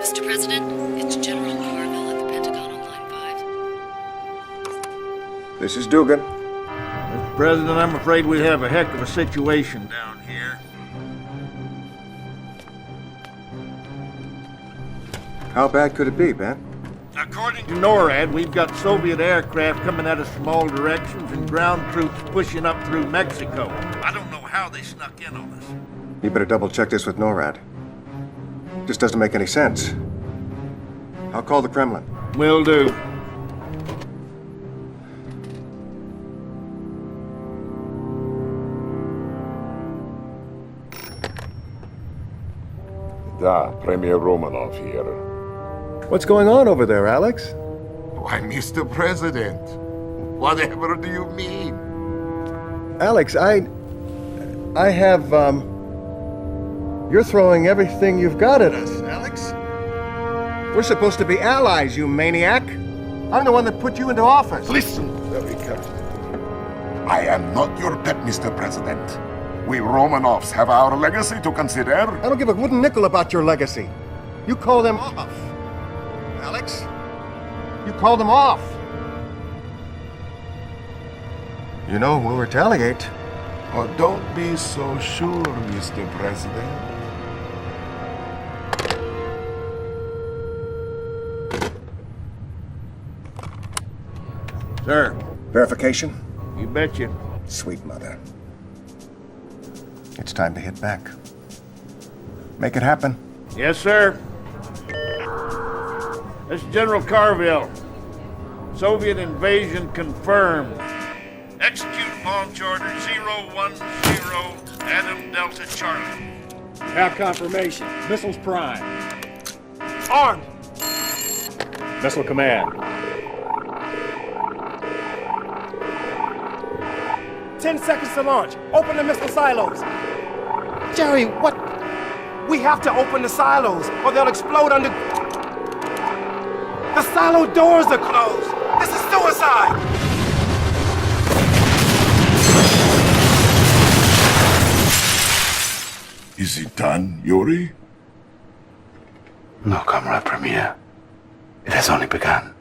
Mr. President, it's General Carville at the Pentagon on line 5. This is Dugan. Mr. President, I'm afraid we have a heck of a situation down here. How bad could it be, Ben? According to NORAD, we've got Soviet aircraft coming at us from all directions and ground troops pushing up through Mexico. I don't know how they snuck in on us. You better double check this with NORAD. This doesn't make any sense. I'll call the Kremlin. Will do. Da, Premier Romanov here. What's going on over there, Alex? Why, Mr. President, whatever do you mean? Alex, I have, You're throwing everything you've got at us, Alex. We're supposed to be allies, you maniac. I'm the one that put you into office. Listen very carefully. I am not your pet, Mr. President. We Romanovs have our legacy to consider. I don't give a wooden nickel about your legacy. You call them off. Alex, you call them off. You know, we'll retaliate. Oh, don't be so sure, Mr. President. Sir, Verification? you betcha. Sweet mother. It's time to hit back. Make it happen. Yes, sir. This is General Carville. Soviet invasion confirmed. Execute launch order 010 Adam Delta Charlie. Have confirmation. Missiles prime. Armed! Missile command. 10 seconds to launch. Open the missile silos. Jerry, what? We have to open the silos, or they'll explode under... The silo doors are closed. This is suicide. Is it done, Yuri? No, Comrade Premier. It has only begun.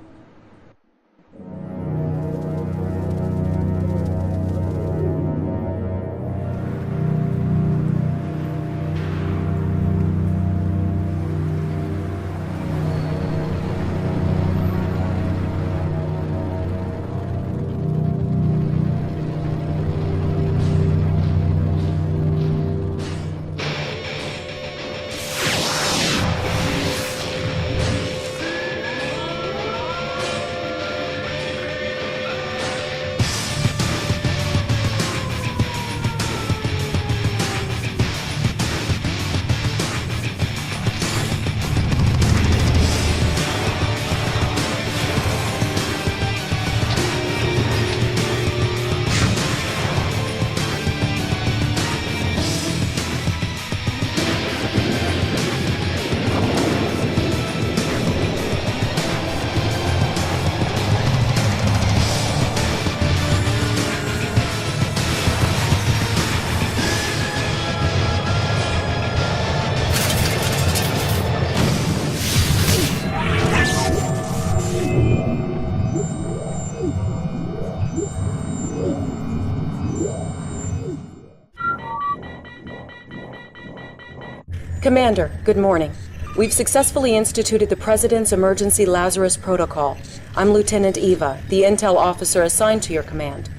Commander, good morning. We've successfully instituted the President's Emergency Lazarus Protocol. I'm Lieutenant Eva, the intel officer assigned to your command.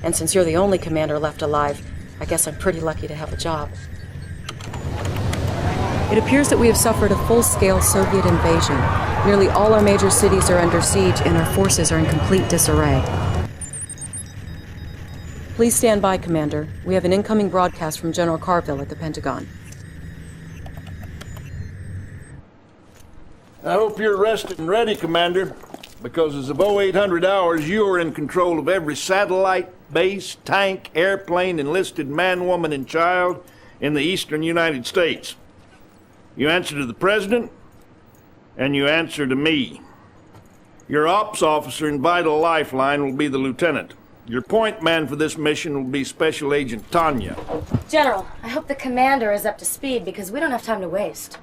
And since you're the only commander left alive, I guess I'm pretty lucky to have a job. It appears that we have suffered a full-scale Soviet invasion. Nearly all our major cities are under siege, and our forces are in complete disarray. Please stand by, Commander. We have an incoming broadcast from General Carville at the Pentagon. I hope you're rested and ready, Commander, because as of 0800 hours, you are in control of every satellite, base, tank, airplane, enlisted man, woman, and child in the eastern United States. You answer to the President, and you answer to me. Your ops officer and vital lifeline will be the Lieutenant. Your point man for this mission will be Special Agent Tanya. General, I hope the commander is up to speed because we don't have time to waste.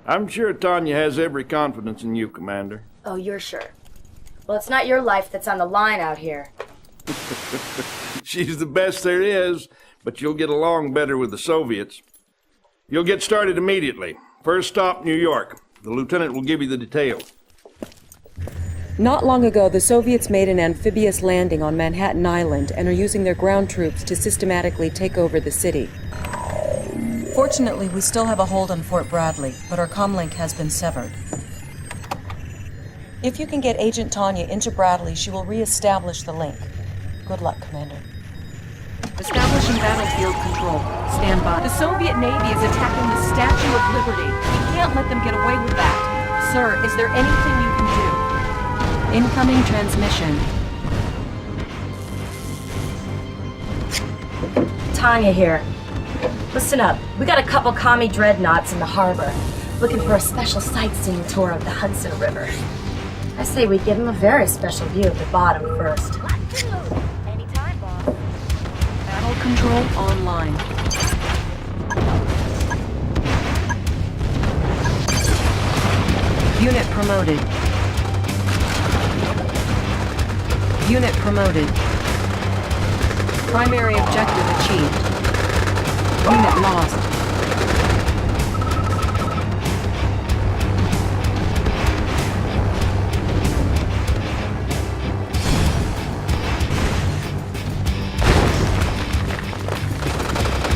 I'm sure Tanya has every confidence in you, Commander. Oh, you're sure? Well, it's not your life that's on the line out here. She's the best there is, but you'll get along better with the Soviets. You'll get started immediately. First stop, New York. The lieutenant will give you the details. Not long ago, the Soviets made an amphibious landing on Manhattan Island and are using their ground troops to systematically take over the city. Fortunately, we still have a hold on Fort Bradley, but our comlink has been severed. If you can get Agent Tanya into Bradley, she will re-establish the link. Good luck, Commander. Establishing battlefield control. Stand by. The Soviet Navy is attacking the Statue of Liberty. We can't let them get away with that. Sir, is there anything you can do? Incoming transmission. Tanya here. Listen up. We got a couple commie dreadnoughts in the harbor, looking for a special sightseeing tour of the Hudson River. I say we give them a very special view of the bottom first. Anytime, Bob. Battle control online. Unit promoted. Unit promoted. Primary objective achieved. Unit lost.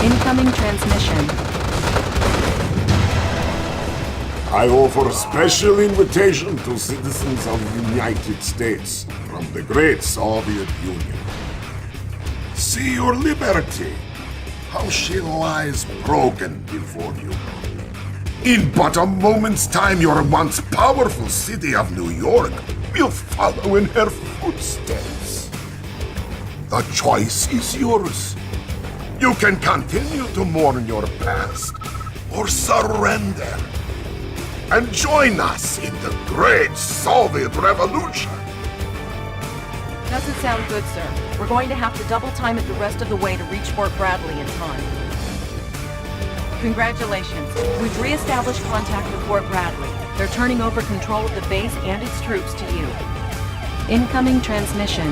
Incoming transmission. I offer a special invitation to citizens of the United States from the great Soviet Union. See your liberty, how she lies broken before you. In but a moment's time, your once powerful city of New York will follow in her footsteps. The choice is yours. You can continue to mourn your past, or surrender, and join us in the great Soviet Revolution. Doesn't sound good, sir. We're going to have to double time it the rest of the way to reach Fort Bradley in time. Congratulations. We've re-established contact with Fort Bradley. They're turning over control of the base and its troops to you. Incoming transmission.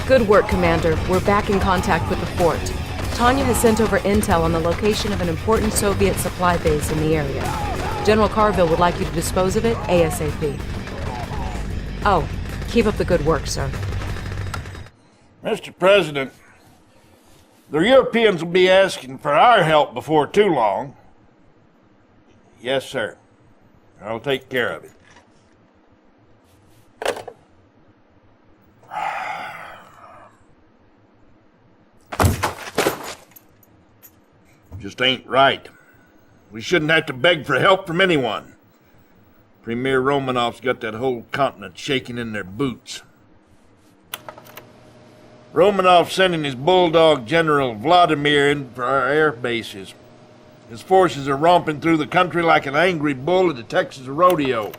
Good work, Commander. We're back in contact with the fort. Tanya has sent over intel on the location of an important Soviet supply base in the area. General Carville would like you to dispose of it ASAP. Oh, keep up the good work, sir. Mr. President, the Europeans will be asking for our help before too long. Yes, sir. I'll take care of it. Just ain't right. We shouldn't have to beg for help from anyone. Premier Romanov's got that whole continent shaking in their boots. Romanov's sending his bulldog General Vladimir in for our air bases. His forces are romping through the country like an angry bull at a Texas rodeo.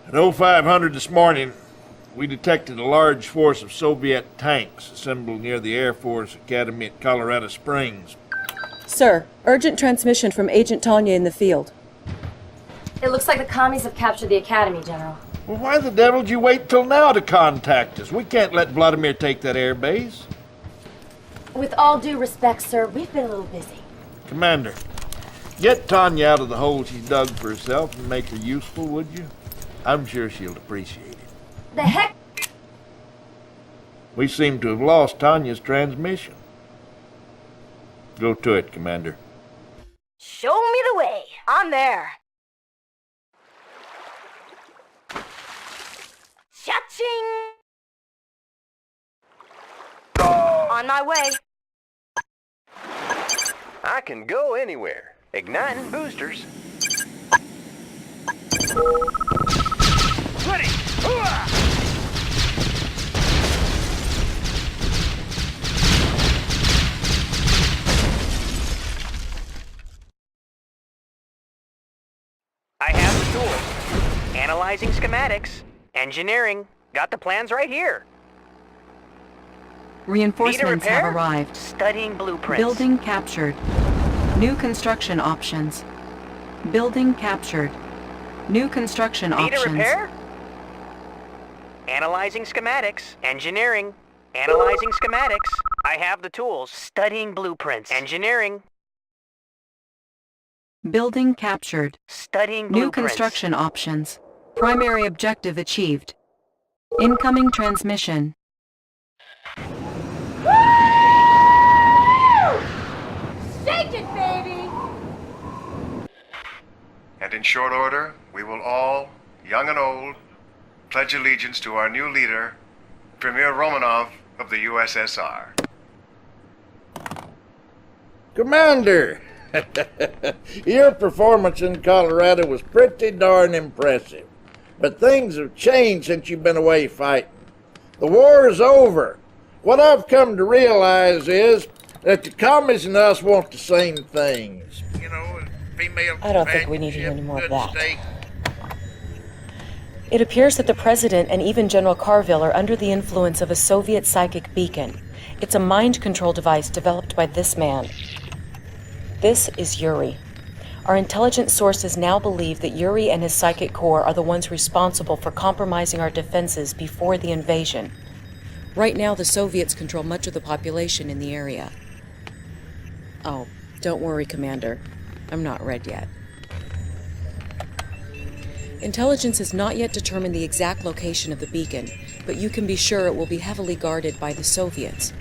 At 0500 this morning, we detected a large force of Soviet tanks assembled near the Air Force Academy at Colorado Springs. Sir, urgent transmission from Agent Tanya in the field. It looks like the commies have captured the academy, General. Well, why the devil did you wait till now to contact us? We can't let Vladimir take that air base. With all due respect, sir, we've been a little busy. Commander, get Tanya out of the hole she's dug for herself and make her useful, would you? I'm sure she'll appreciate it. The heck? We seem to have lost Tanya's transmission. Go to it, Commander. Show me the way. I'm there. Cha-ching! On my way. I can go anywhere. Igniting boosters. Ready! Hooah! I have the tools. Analyzing schematics. Engineering. Got the plans right here. Reinforcements Need a repair? have arrived. Studying blueprints. Building captured. New construction options. Building captured. New construction Need options. a repair? Analyzing schematics. Engineering. Analyzing schematics. I have the tools. Studying blueprints. Engineering. Building captured. Studying New blueprints. construction options. Primary objective achieved. Incoming transmission. Shake it, baby! And in short order, we will all, young and old, pledge allegiance to our new leader, Premier Romanov of the USSR. Commander! Your performance in Colorado was pretty darn impressive. But things have changed since you've been away fighting. The war is over. What I've come to realize is that the commies and us want the same things. You know, female I don't think we need to hear any more of that. steak. It appears that the President and even General Carville are under the influence of a Soviet psychic beacon. It's a mind control device developed by this man. This is Yuri. Our intelligence sources now believe that Yuri and his psychic core are the ones responsible for compromising our defenses before the invasion. Right now, the Soviets control much of the population in the area. Oh, don't worry, Commander. I'm not red yet. Intelligence has not yet determined the exact location of the beacon, but you can be sure it will be heavily guarded by the Soviets.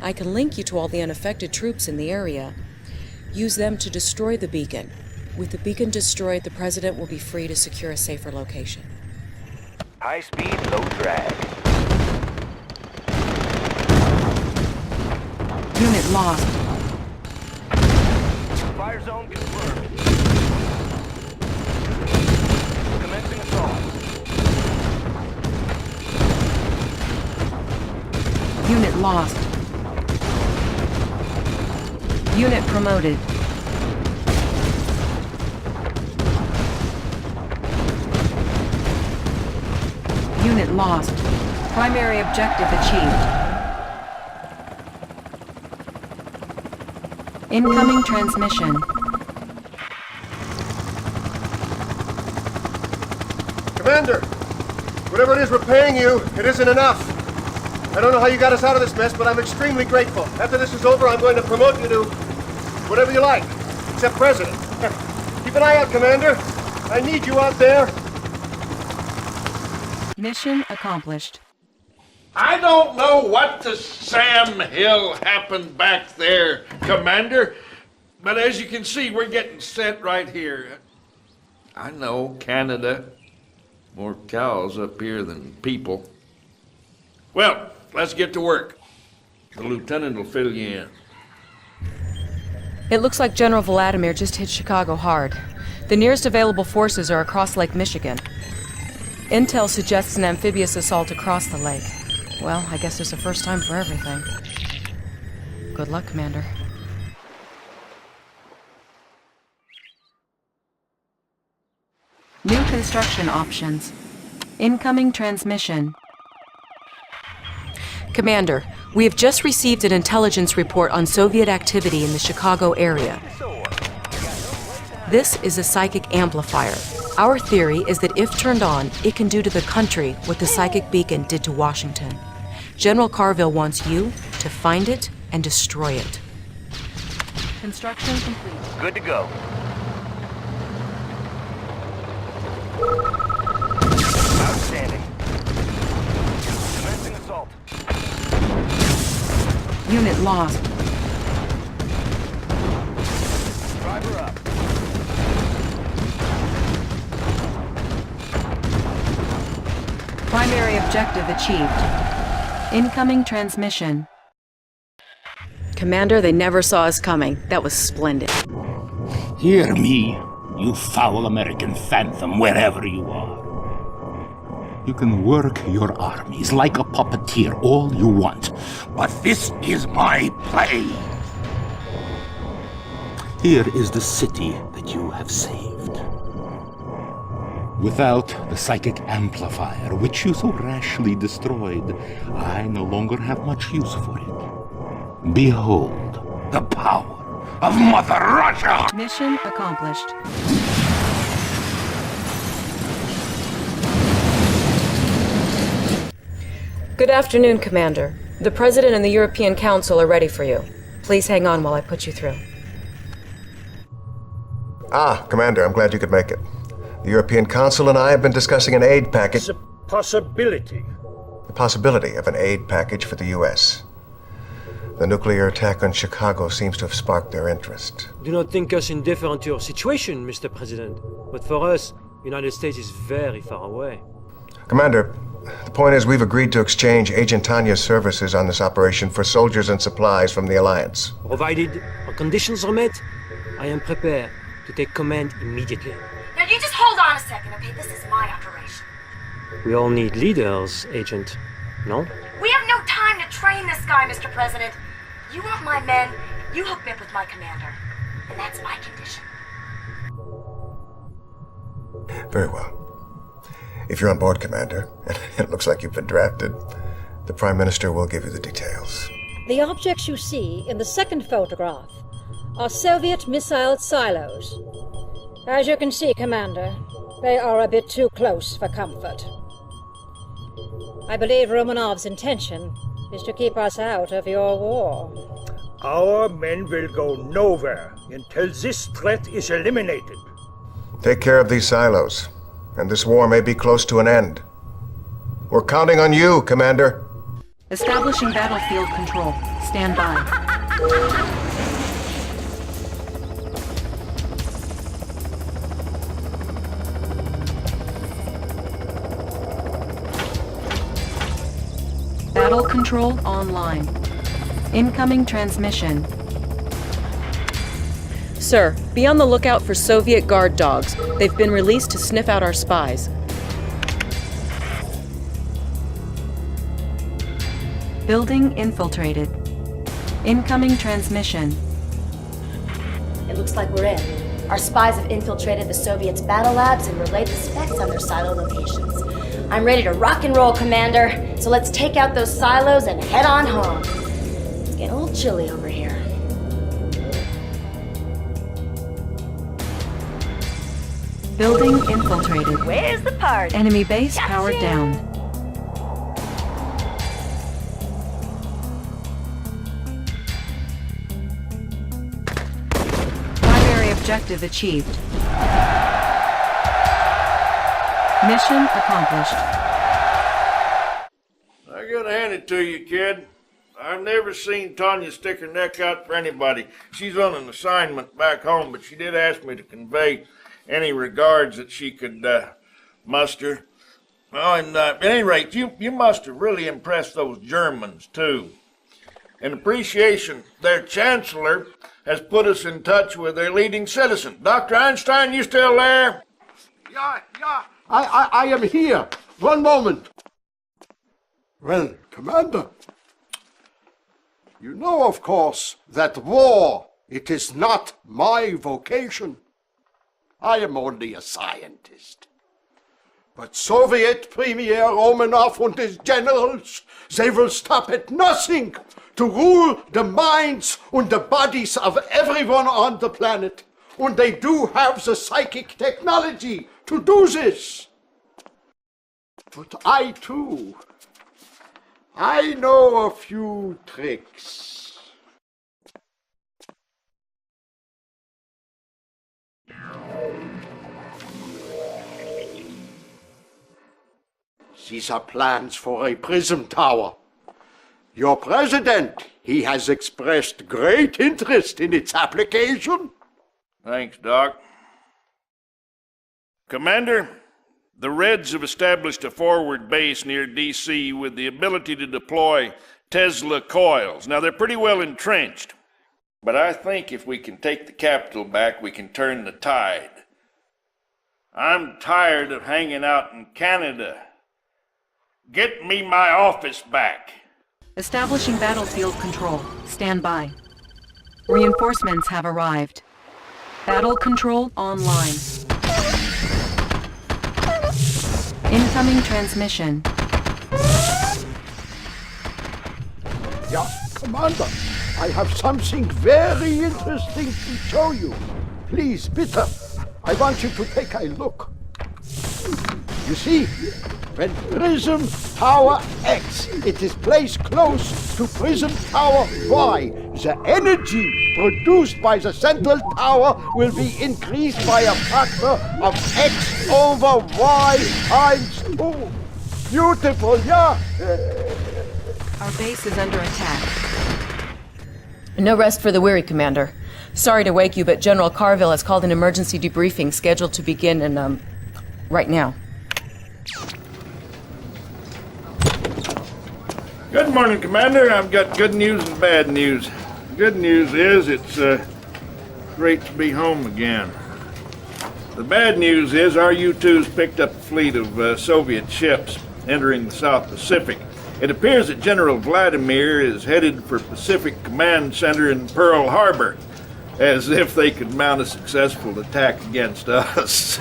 I can link you to all the unaffected troops in the area. Use them to destroy the beacon. With the beacon destroyed, the President will be free to secure a safer location. High speed, low drag. Unit lost. Fire zone confirmed. Commencing assault. Unit lost. Unit promoted. Unit lost. Primary objective achieved. Incoming transmission. Commander, whatever it is we're paying you, it isn't enough. I don't know how you got us out of this mess, but I'm extremely grateful. After this is over, I'm going to promote you to whatever you like, except President. Keep an eye out, Commander. I need you out there. Mission accomplished. I don't know what to Sam Hill happened back there, Commander, but as you can see, we're getting set right here. I know, Canada. More cows up here than people. Well, let's get to work. The lieutenant will fill you in. It looks like General Vladimir just hit Chicago hard. The nearest available forces are across Lake Michigan. Intel suggests an amphibious assault across the lake. Well, I guess there's a first time for everything. Good luck, Commander. New construction options. Incoming transmission. Commander, we have just received an intelligence report on Soviet activity in the Chicago area. This is a psychic amplifier. Our theory is that if turned on, it can do to the country what the psychic beacon did to Washington. General Carville wants you to find it and destroy it. Construction complete. Good to go. Outstanding. Commencing assault. Unit lost. Driver up. Primary objective achieved. Incoming transmission. Commander, they never saw us coming. That was splendid. Hear me, you foul American phantom, wherever you are. You can work your armies like a puppeteer all you want, but this is my play. Here is the city that you have saved. Without the psychic amplifier, which you so rashly destroyed, I no longer have much use for it. Behold the power of Mother Russia! Mission accomplished. Good afternoon, Commander. The President and the European Council are ready for you. Please hang on while I put you through. Ah, Commander, I'm glad you could make it. The European Council and I have been discussing an aid package. It's a possibility. The possibility of an aid package for the U.S. The nuclear attack on Chicago seems to have sparked their interest. Do not think us indifferent to your situation, Mr. President. But for us, United States is very far away. Commander, the point is we've agreed to exchange Agent Tanya's services on this operation for soldiers and supplies from the Alliance. Provided our conditions are met, I am prepared to take command immediately. Now you just hold on a second, okay? This is my operation. We all need leaders, Agent. No? We have no time to train this guy, Mr. President. You want my men, you hook me up with my commander. And that's my condition. Very well. If you're on board, Commander, and it looks like you've been drafted, the Prime Minister will give you the details. The objects you see in the second photograph are Soviet missile silos. As you can see, Commander, they are a bit too close for comfort. I believe Romanov's intention is to keep us out of your war. Our men will go nowhere until this threat is eliminated. Take care of these silos, and this war may be close to an end. We're counting on you, Commander. Establishing battlefield control. Stand by. Battle control online. Incoming transmission. Sir, be on the lookout for Soviet guard dogs. They've been released to sniff out our spies. Building infiltrated. Incoming transmission. It looks like we're in. Our spies have infiltrated the Soviets' battle labs and relayed the specs on their silo locations. I'm ready to rock and roll, Commander. So let's take out those silos and head on home. It's getting a little chilly over here. Building infiltrated. Where's the party? Enemy base powered down. Primary objective achieved. Mission accomplished. I gotta hand it to you, kid. I've never seen Tanya stick her neck out for anybody. She's on an assignment back home, but she did ask me to convey any regards that she could muster. Oh, and at any rate, you must have really impressed those Germans, too. In appreciation, their chancellor has put us in touch with their leading citizen. Dr. Einstein, you still there? Yeah. I am here. One moment. Well, Commander, you know, of course, that war, it is not my vocation. I am only a scientist. But Soviet Premier Romanov and his generals, they will stop at nothing to rule the minds and the bodies of everyone on the planet. And they do have the psychic technology to do this. But I, too, I know a few tricks. These are plans for a prism tower. Your president, he has expressed great interest in its application. Thanks, Doc. Commander, the Reds have established a forward base near D.C. with the ability to deploy Tesla coils. Now, they're pretty well entrenched, but I think if we can take the capital back, we can turn the tide. I'm tired of hanging out in Canada. Get me my office back. Establishing battlefield control. Stand by. Reinforcements have arrived. Battle control online. Incoming transmission. Yeah, Commander. I have something very interesting to show you. Please, bitte, I want you to take a look. You see, when Prism Tower X it is placed close to Prism Tower Y, the energy produced by the central tower will be increased by a factor of X over Y times 2. Beautiful, yeah? Our base is under attack. No rest for the weary, Commander. Sorry to wake you, but General Carville has called an emergency debriefing scheduled to begin in, right now. Good morning, Commander. I've got good news and bad news. Good news is it's great to be home again. The bad news is our U-2s picked up a fleet of Soviet ships entering the South Pacific. It appears that General Vladimir is headed for Pacific Command Center in Pearl Harbor, as if they could mount a successful attack against us.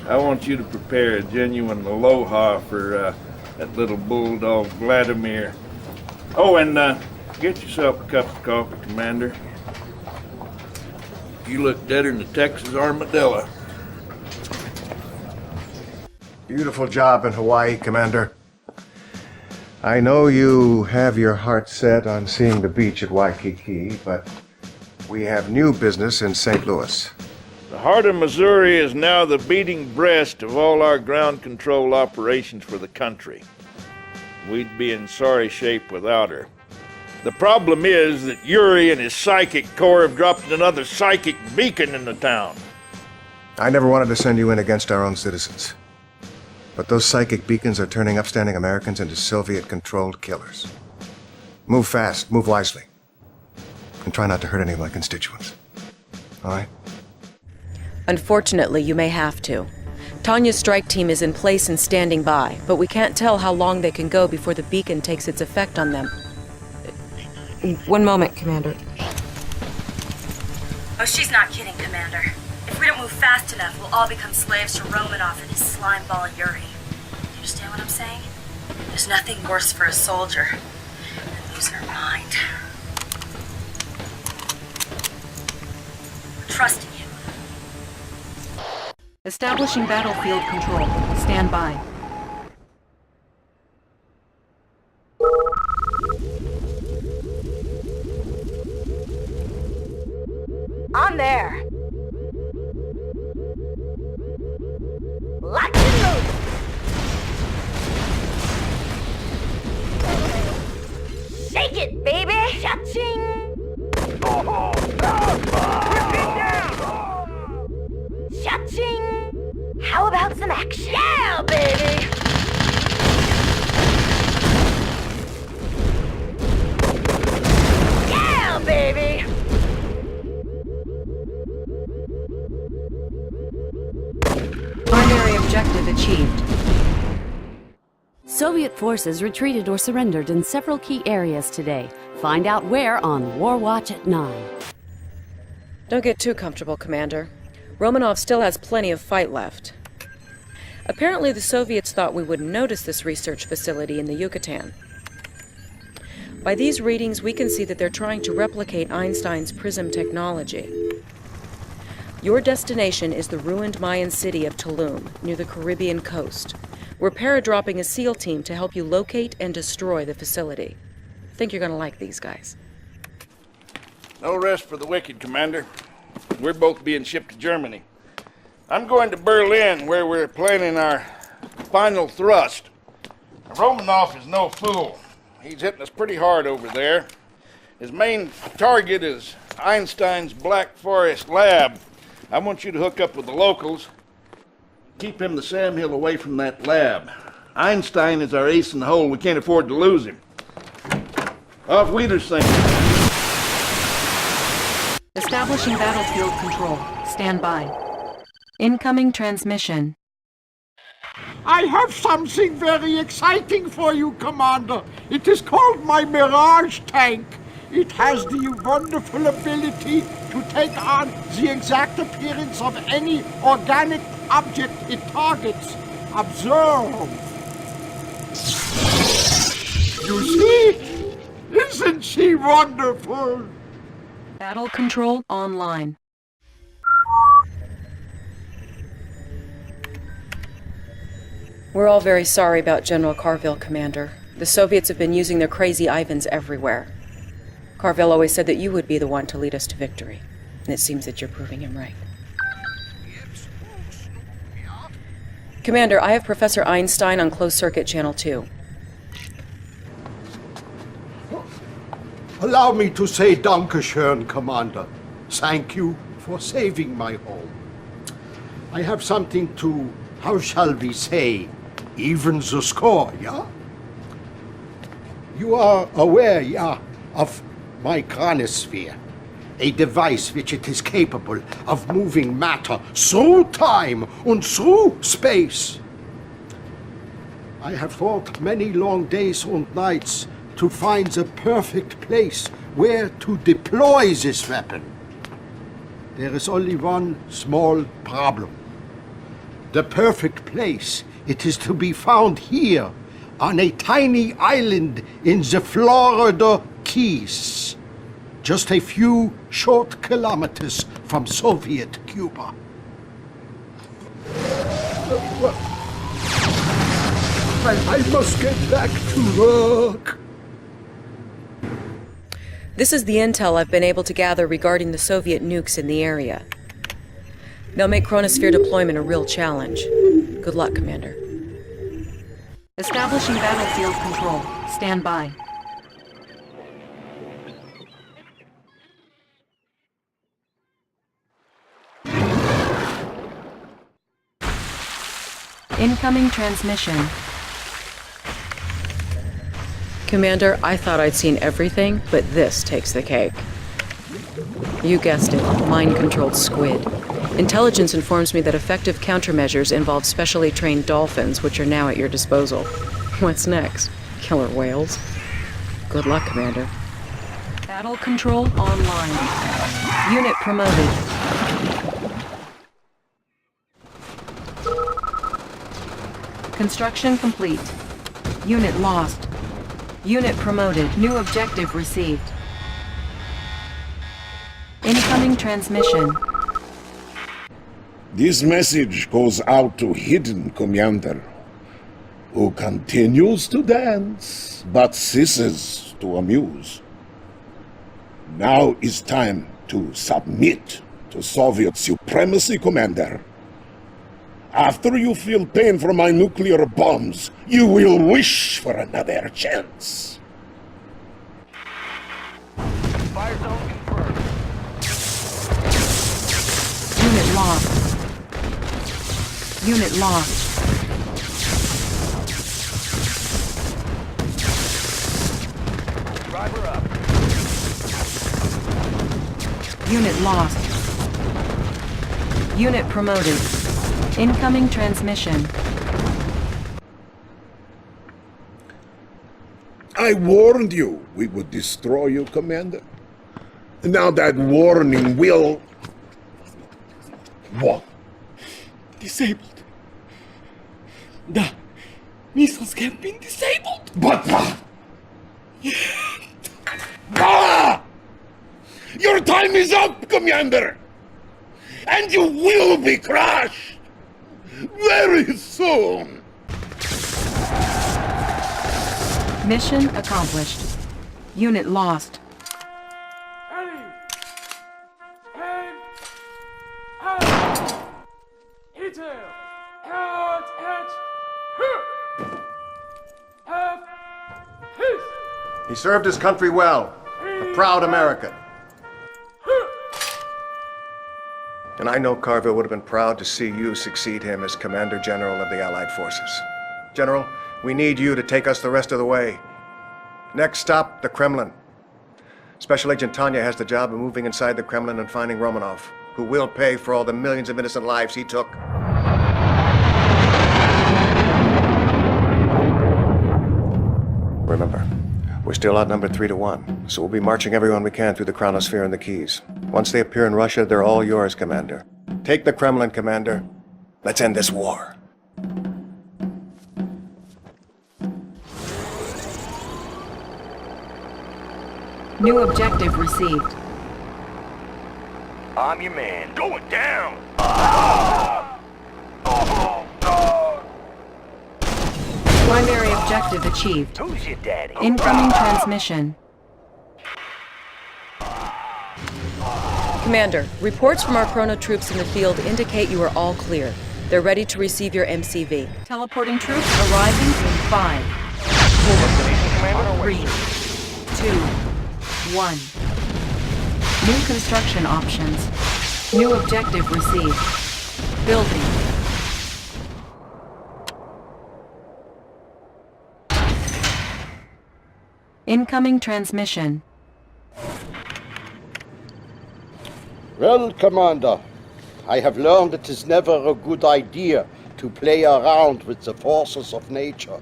I want you to prepare a genuine aloha for that little bulldog Vladimir. Oh, and get yourself a cup of coffee, Commander. You look deader than a Texas armadillo. Beautiful job in Hawaii, Commander. I know you have your heart set on seeing the beach at Waikiki, but we have new business in St. Louis. The heart of Missouri is now the beating breast of all our ground control operations for the country. We'd be in sorry shape without her. The problem is that Yuri and his psychic corps have dropped another psychic beacon in the town. I never wanted to send you in against our own citizens. But those psychic beacons are turning upstanding Americans into Soviet-controlled killers. Move fast, move wisely. And try not to hurt any of my constituents. All right? Unfortunately, you may have to. Tanya's strike team is in place and standing by, but we can't tell how long they can go before the beacon takes its effect on them. One moment, Commander. Oh, she's not kidding, Commander. If we don't move fast enough, we'll all become slaves to Romanov and his slimeball Yuri. Do you understand what I'm saying? There's nothing worse for a soldier than losing her mind. We're trusting you. Establishing battlefield control. Stand by. On there! Lock and load! Shake it, baby! Cha-ching! Cha-ching! How about some action? Yeah, baby! Yeah, baby! Primary objective achieved. Soviet forces retreated or surrendered in several key areas today. Find out where on War Watch at 9. Don't get too comfortable, Commander. Romanov still has plenty of fight left. Apparently the Soviets thought we wouldn't notice this research facility in the Yucatan. By these readings, we can see that they're trying to replicate Einstein's prism technology. Your destination is the ruined Mayan city of Tulum, near the Caribbean coast. We're paradropping a SEAL team to help you locate and destroy the facility. I think you're gonna like these guys. No rest for the wicked, Commander. We're both being shipped to Germany. I'm going to Berlin, where we're planning our final thrust. Romanov is no fool. He's hitting us pretty hard over there. His main target is Einstein's Black Forest lab. I want you to hook up with the locals. Keep him the Sam Hill away from that lab. Einstein is our ace in the hole. We can't afford to lose him. Auf Wiedersehen. Establishing battlefield control. Stand by. Incoming transmission. I have something very exciting for you, Commander. It is called my Mirage tank. It has the wonderful ability to take on the exact appearance of any organic object it targets. Observe. You see? Isn't she wonderful? Battle control online. We're all very sorry about General Carville, Commander. The Soviets have been using their crazy Ivans everywhere. Carville always said that you would be the one to lead us to victory, and it seems that you're proving him right. Commander, I have Professor Einstein on closed circuit channel 2. Allow me to say Dankeschön, Commander. Thank you for saving my home. I have something to, how shall we say, even the score, yeah? You are aware, yeah, of my chronosphere, a device which it is capable of moving matter through time and through space. I have thought many long days and nights to find the perfect place where to deploy this weapon. There is only one small problem. The perfect place, it is to be found here, on a tiny island in the Florida Keys, just a few short kilometers from Soviet Cuba. I must get back to work. This is the intel I've been able to gather regarding the Soviet nukes in the area. They'll make chronosphere deployment a real challenge. Good luck, Commander. Establishing battlefield control. Stand by. Incoming transmission. Commander, I thought I'd seen everything, but this takes the cake. You guessed it, mind-controlled squid. Intelligence informs me that effective countermeasures involve specially trained dolphins, which are now at your disposal. What's next? Killer whales? Good luck, Commander. Battle control online. Unit promoted. Construction complete. Unit lost. Unit promoted. New objective received. Incoming transmission. This message goes out to Hidden Commander, who continues to dance, but ceases to amuse. Now is time to submit to Soviet supremacy, Commander. After you feel pain from my nuclear bombs, you will wish for another chance. Fire zone confirmed. Unit lost. Unit lost. Driver up. Unit lost. Unit promoted. Incoming transmission. I warned you we would destroy you, Commander. Now that warning will... What? Disabled. The missiles have been disabled. But... Ah! Your time is up, Commander! And you will be crushed! Very soon! Mission accomplished. Unit lost. He served his country well. A proud American. And I know Carville would have been proud to see you succeed him as Commander General of the Allied Forces. General, we need you to take us the rest of the way. Next stop, the Kremlin. Special Agent Tanya has the job of moving inside the Kremlin and finding Romanov, who will pay for all the millions of innocent lives he took. Remember, we're still outnumbered 3-1, so we'll be marching everyone we can through the Chronosphere and the Keys. Once they appear in Russia, they're all yours, Commander. Take the Kremlin, Commander. Let's end this war. New objective received. I'm your man. Going down! Primary objective achieved. Who's your daddy? Incoming transmission. Commander, reports from our Chrono troops in the field indicate you are all clear. They're ready to receive your MCV. Teleporting troops arriving in 5, 4, 3, 2, 1. New construction options. New objective received. Building. Incoming transmission. Well, Commander, I have learned it is never a good idea to play around with the forces of nature.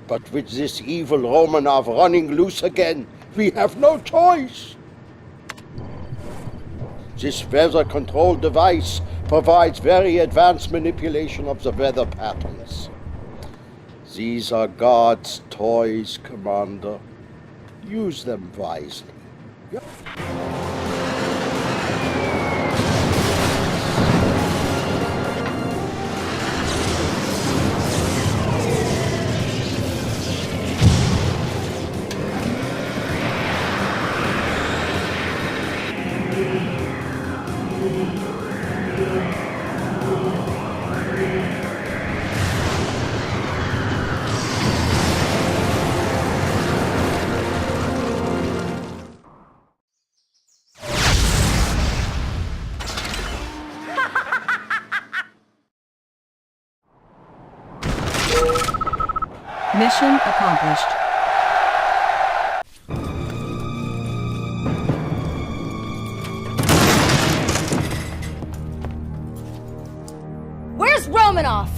But with this evil Romanov running loose again, we have no choice. This weather control device provides very advanced manipulation of the weather patterns. These are God's toys, Commander. Use them wisely. Mission accomplished. Where's Romanov?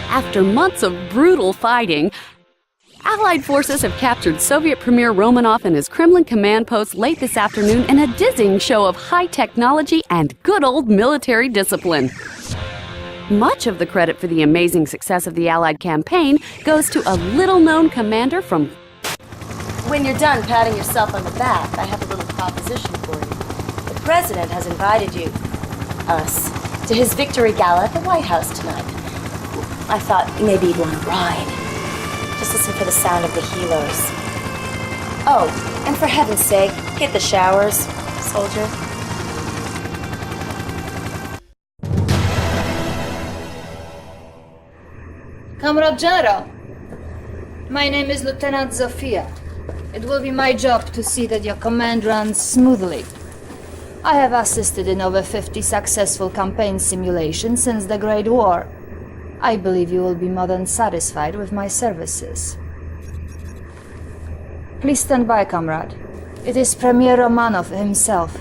After months of brutal fighting, Allied forces have captured Soviet Premier Romanov and his Kremlin command post late this afternoon in a dizzying show of high technology and good old military discipline. Much of the credit for the amazing success of the Allied campaign goes to a little-known commander from... When you're done patting yourself on the back, I have a little proposition for you. The President has invited you, us, to his victory gala at the White House tonight. I thought maybe you'd want to ride. Just listen for the sound of the helos. Oh, and for heaven's sake, hit the showers, soldier. Comrade General, my name is Lieutenant Zofia. It will be my job to see that your command runs smoothly. I have assisted in over 50 successful campaign simulations since the Great War. I believe you will be more than satisfied with my services. Please stand by, comrade. It is Premier Romanov himself.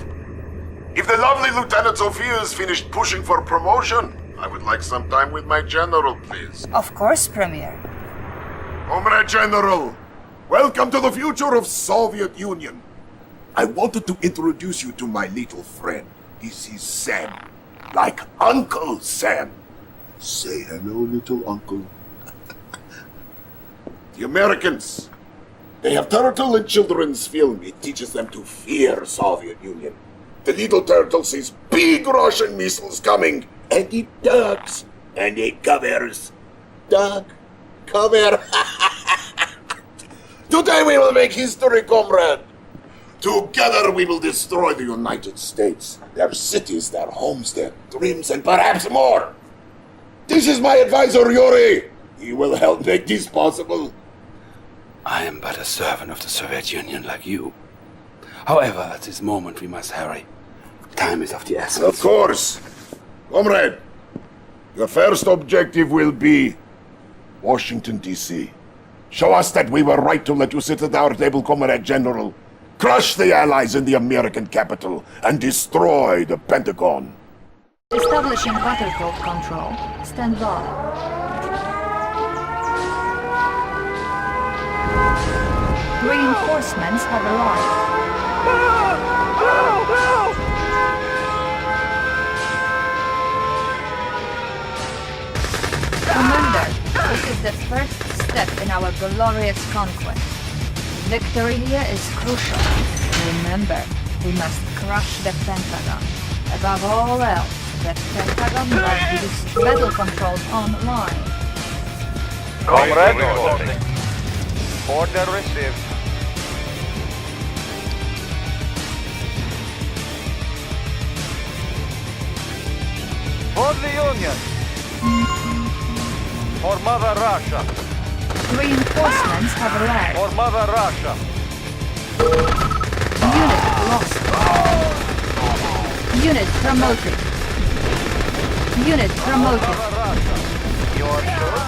If the lovely Lieutenant Sophia is finished pushing for promotion, I would like some time with my general, please. Of course, Premier. Comrade General, welcome to the future of Soviet Union. I wanted to introduce you to my little friend. This is Sam, like Uncle Sam. Say hello, little uncle. The Americans, they have turtle in children's film. It teaches them to fear Soviet Union. The little turtle sees big Russian missiles coming, and it ducks, and it covers. Duck, cover. Today we will make history, comrade. Together we will destroy the United States, their cities, their homes, their dreams, and perhaps more. This is my advisor, Yuri. He will help make this possible. I am but a servant of the Soviet Union like you. However, at this moment we must hurry. Time is of the essence. Of course. Comrade, your first objective will be Washington, D.C. Show us that we were right to let you sit at our table, Comrade General. Crush the Allies in the American capital and destroy the Pentagon. Establishing battlefield control. Stand by. Reinforcements have arrived. Commander, this is the first step in our glorious conquest. Victory here is crucial. Remember, we must crush the Pentagon. Above all else, the Pentagon must be battle controlled online. Comrade reporting. Order received. For the Union. For Mother Russia. Reinforcements have arrived. For Mother Russia. Unit lost. Unit promoted. Unit promoted. You are sure?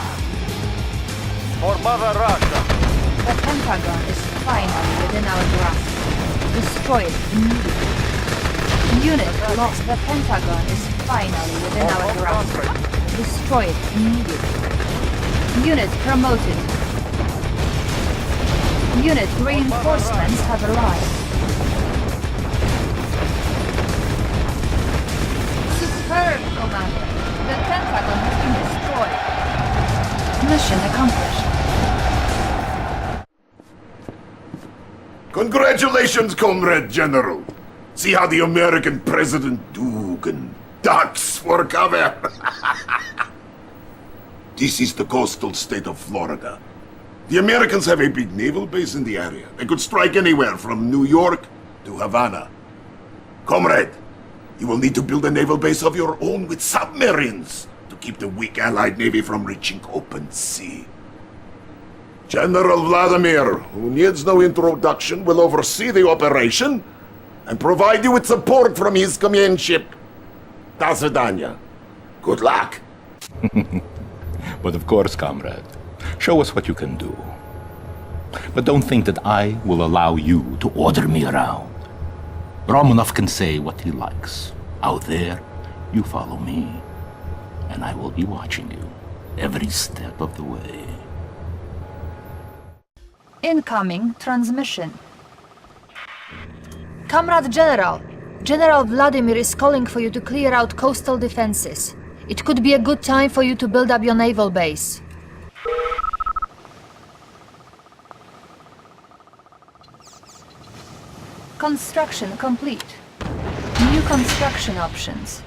For Mother Russia. The Pentagon is finally within our grasp. Destroy it immediately. Unit lost. The Pentagon is finally within our grasp. Destroy it immediately. Unit promoted. Unit reinforcements have arrived. Superb, Commander. The Pentagon has been destroyed. Mission accomplished. Congratulations, Comrade General. See how the American President Dugan ducks for cover. This is the coastal state of Florida. The Americans have a big naval base in the area. They could strike anywhere from New York to Havana. Comrade, you will need to build a naval base of your own with submarines to keep the weak Allied Navy from reaching open sea. General Vladimir, who needs no introduction, will oversee the operation and provide you with support from his command ship. До свидания. Good luck. But of course, comrade, show us what you can do. But don't think that I will allow you to order me around. Romanov can say what he likes. Out there, you follow me, and I will be watching you every step of the way. Incoming transmission. Comrade General, General Vladimir is calling for you to clear out coastal defenses. It could be a good time for you to build up your naval base. Construction complete. New construction options.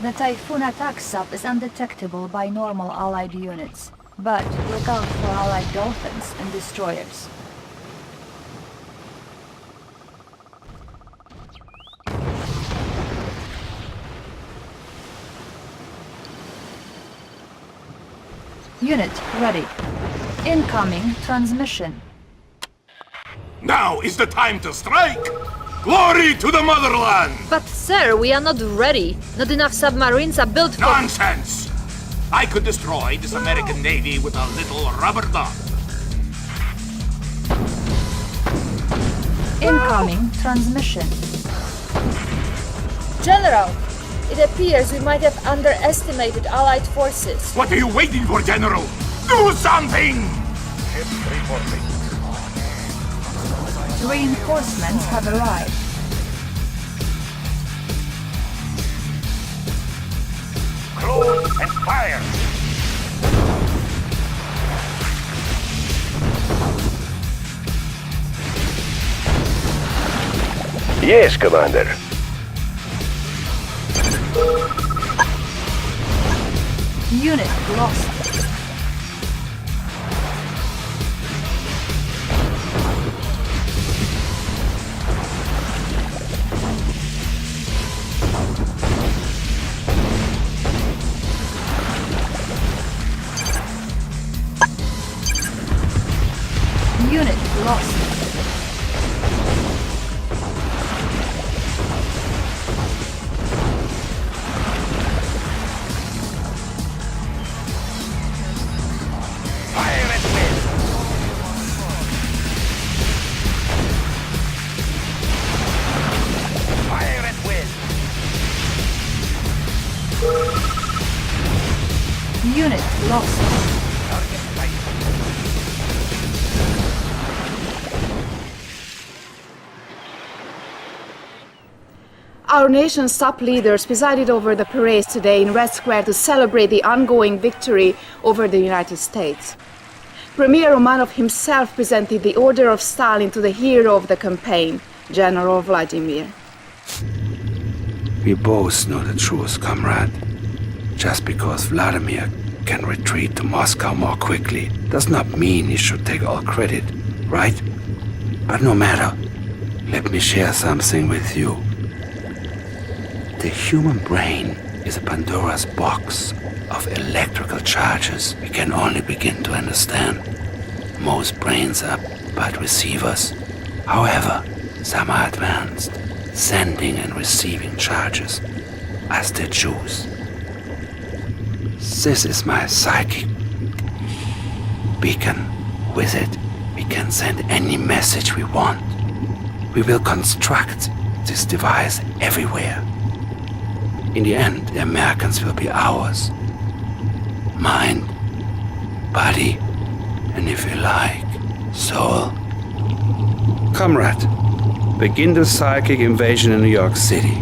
The Typhoon attack sub is undetectable by normal Allied units, but look out for Allied dolphins and destroyers. Unit ready. Incoming transmission. Now is the time to strike! Glory to the motherland! But sir, we are not ready. Not enough submarines are built for... Nonsense! I could destroy this American Navy with a little rubber dog. Incoming transmission. General, it appears we might have underestimated Allied forces. What are you waiting for, General? Do something! Ship reporting. Reinforcements have arrived. Close and fire! Yes, Commander. Unit lost. Unit lost. Our nation's top leaders presided over the parade today in Red Square to celebrate the ongoing victory over the United States. Premier Romanov himself presented the Order of Stalin to the hero of the campaign, General Vladimir. We both know the truth, comrade. Just because Vladimir can retreat to Moscow more quickly does not mean he should take all credit, right? But no matter, let me share something with you. The human brain is a Pandora's box of electrical charges we can only begin to understand. Most brains are but receivers. However, some are advanced, sending and receiving charges as they choose. This is my psychic beacon. With it, we can send any message we want. We will construct this device everywhere. In the end, the Americans will be ours. Mind, body, and if you like, soul. Comrade, begin the psychic invasion in New York City.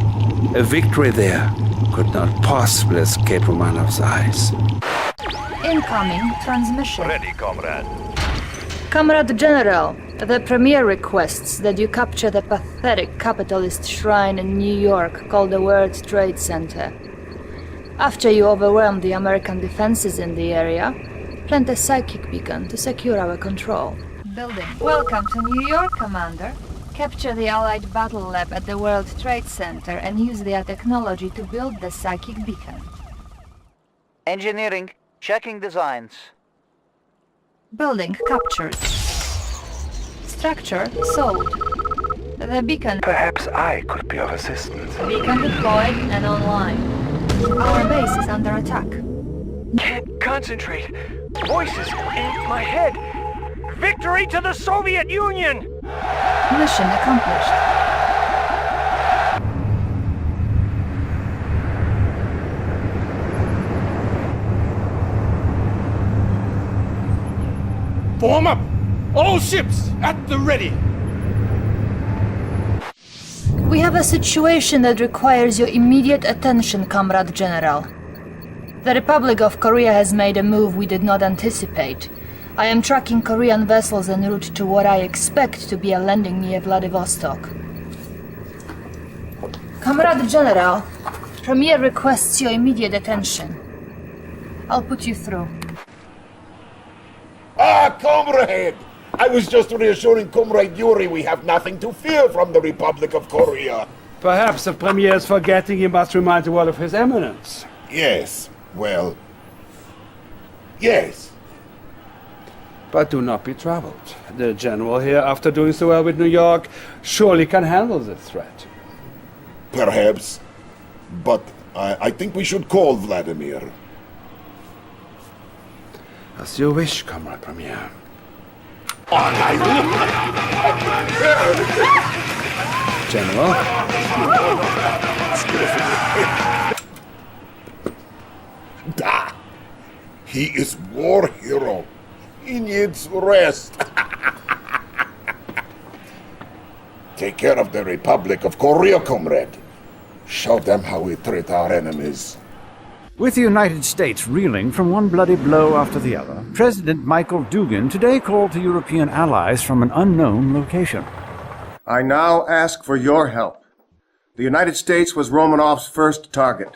A victory there could not possibly escape Romanov's eyes. Incoming transmission. Ready, comrade. Comrade General, the Premier requests that you capture the pathetic capitalist shrine in New York called the World Trade Center. After you overwhelm the American defenses in the area, plant a psychic beacon to secure our control. Building. Welcome to New York, Commander. Capture the Allied battle lab at the World Trade Center and use their technology to build the psychic beacon. Engineering, checking designs. Building captured. Structure sold. The beacon... Perhaps I could be of assistance. Beacon deployed and online. Our base is under attack. Can't concentrate. Voices in my head. Victory to the Soviet Union! Mission accomplished. Form up! All ships at the ready! We have a situation that requires your immediate attention, Comrade General. The Republic of Korea has made a move we did not anticipate. I am tracking Korean vessels en route to what I expect to be a landing near Vladivostok. Comrade General, Premier requests your immediate attention. I'll put you through. Ah, comrade! I was just reassuring Comrade Yuri we have nothing to fear from the Republic of Korea. Perhaps the Premier is forgetting he must remind the world of His Eminence. Yes, well... yes. But do not be troubled. The General here, after doing so well with New York, surely can handle the threat. Perhaps. But I think we should call Vladimir. As you wish, Comrade Premier. General? Da! He is war hero. He needs rest. Take care of the Republic of Korea, comrade. Show them how we treat our enemies. With the United States reeling from one bloody blow after the other, President Michael Dugin today called to European allies from an unknown location. I now ask for your help. The United States was Romanov's first target.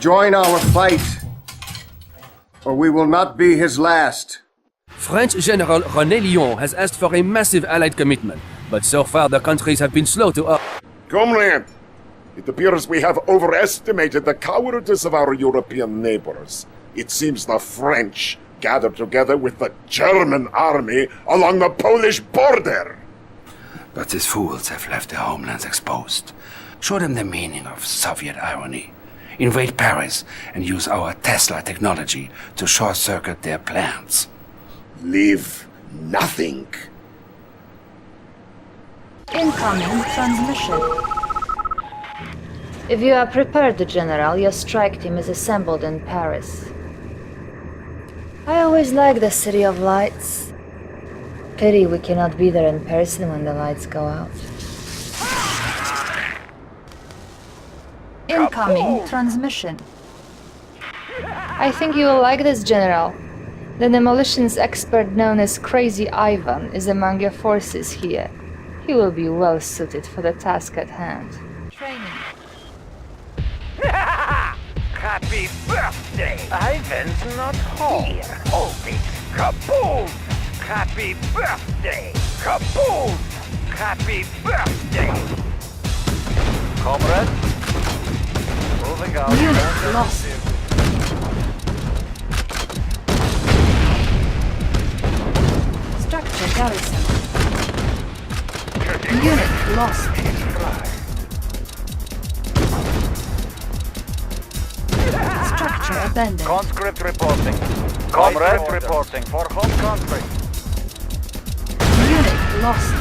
Join our fight, or we will not be his last. French General René Lyon has asked for a massive Allied commitment, but so far the countries have been slow to... Comrade, it appears we have overestimated the cowardice of our European neighbors. It seems the French gathered together with the German army along the Polish border. But these fools have left their homelands exposed. Show them the meaning of Soviet irony. Invade Paris and use our Tesla technology to short-circuit their plans. Leave nothing. Incoming transmission. If you are prepared, General, your strike team is assembled in Paris. I always like the City of Lights. Pity we cannot be there in person when the lights go out. Incoming transmission. I think you will like this, General. The demolitions expert known as Crazy Ivan is among your forces here. He will be well suited for the task at hand. Training. Happy birthday! Ivan's not home. Here, hold it. Kaboom! Happy birthday! Kaboom! Happy birthday! Comrade? Moving out. Unit lost. Structure garrison. Unit lost. Structure abandoned. Conscript reporting. Comrade reporting for home country. Unit lost.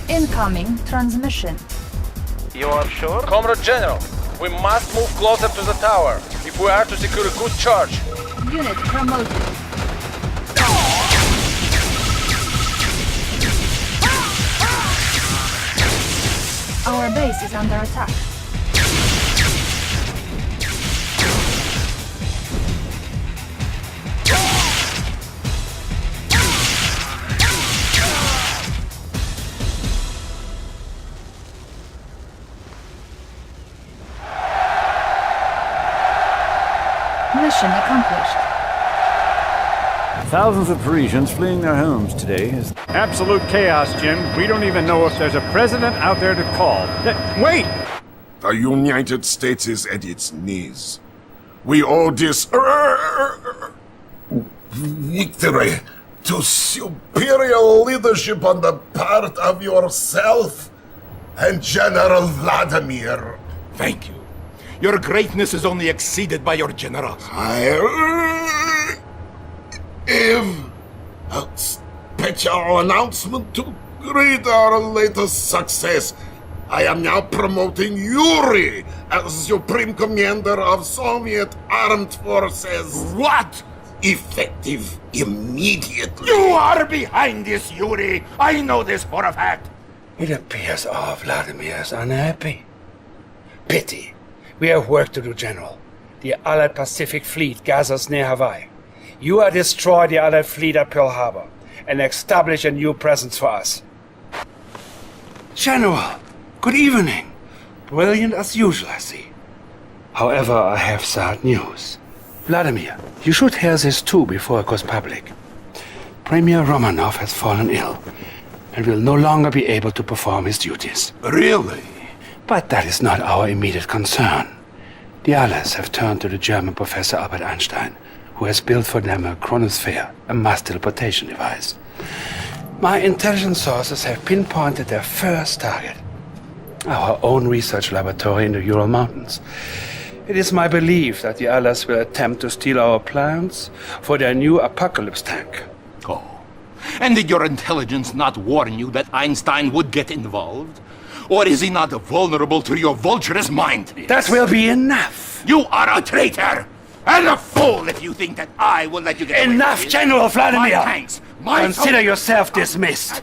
Incoming transmission. You are sure? Comrade General, we must move closer to the tower if we are to secure a good charge. Unit promoted. Our base is under attack. Mission accomplished. Thousands of Parisians fleeing their homes today is absolute chaos, Jim. We don't even know if there's a president out there to call. Wait! The United States is at its knees. We owe this victory to superior leadership on the part of yourself and General Vladimir. Thank you. Your greatness is only exceeded by your generals. I have a special announcement to greet our latest success. I am now promoting Yuri as Supreme Commander of Soviet Armed Forces. What? Effective immediately. You are behind this, Yuri. I know this for a fact. It appears all Vladimir is unhappy. Pity. We have work to do, General. The Allied Pacific Fleet gathers near Hawaii. You are destroy the Allied fleet at Pearl Harbor and establish a new presence for us. General, good evening. Brilliant as usual, I see. However, I have sad news. Vladimir, you should hear this too before it goes public. Premier Romanov has fallen ill and will no longer be able to perform his duties. Really? But that is not our immediate concern. The Allies have turned to the German professor Albert Einstein, who has built for them a chronosphere, a mass teleportation device. My intelligence sources have pinpointed their first target, our own research laboratory in the Ural Mountains. It is my belief that the Allies will attempt to steal our plans for their new apocalypse tank. Oh. And did your intelligence not warn you that Einstein would get involved? Or is he not vulnerable to your vulturous mind? That will be enough! You are a traitor! And a fool if you think that I will let you get away Enough, with it. General Vladimir! My tanks, my Consider yourself dismissed.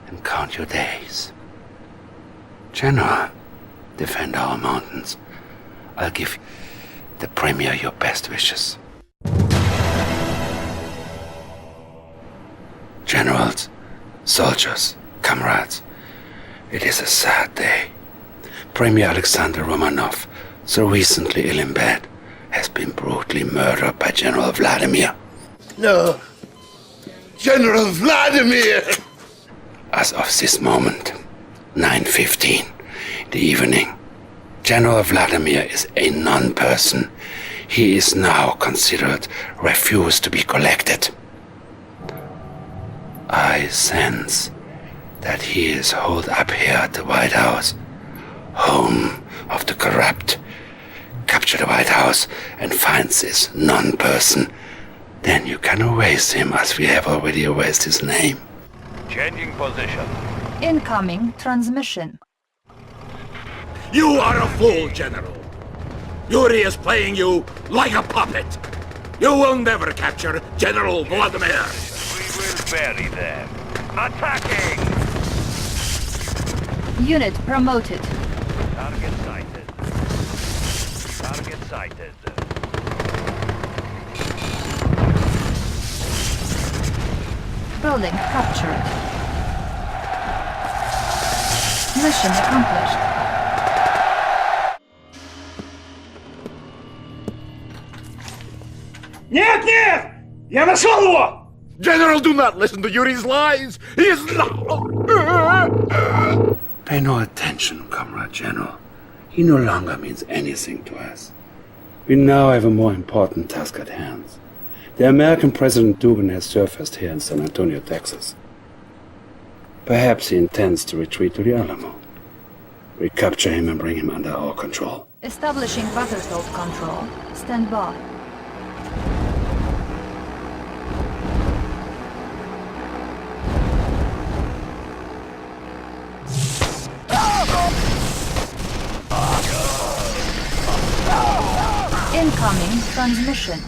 And count your days. General, defend our mountains. I'll give the Premier your best wishes. Generals, soldiers, comrades, it is a sad day. Premier Alexander Romanov, so recently ill in bed, has been brutally murdered by General Vladimir. No. General Vladimir! As of this moment, 9:15 in the evening, General Vladimir is a non-person. He is now considered refused to be collected. I sense that he is holed up here at the White House, home of the corrupt. Capture the White House and find this non-person. Then you can erase him as we have already erased his name. Changing position. Incoming transmission. You are a fool, General. Yuri is playing you like a puppet. You will never capture General Vladimir. We will bury them. Attacking! Unit promoted. Target sighted. Target sighted. Building captured. Mission accomplished. Нет, нет! Я нашел его! General, do not listen to Yuri's lies! He is Pay no attention, Comrade General. He no longer means anything to us. We now have a more important task at hand. The American President Dugan has surfaced here in San Antonio, Texas. Perhaps he intends to retreat to the Alamo. We capture him and bring him under our control. Establishing battlefield control. Stand by. Incoming transmission.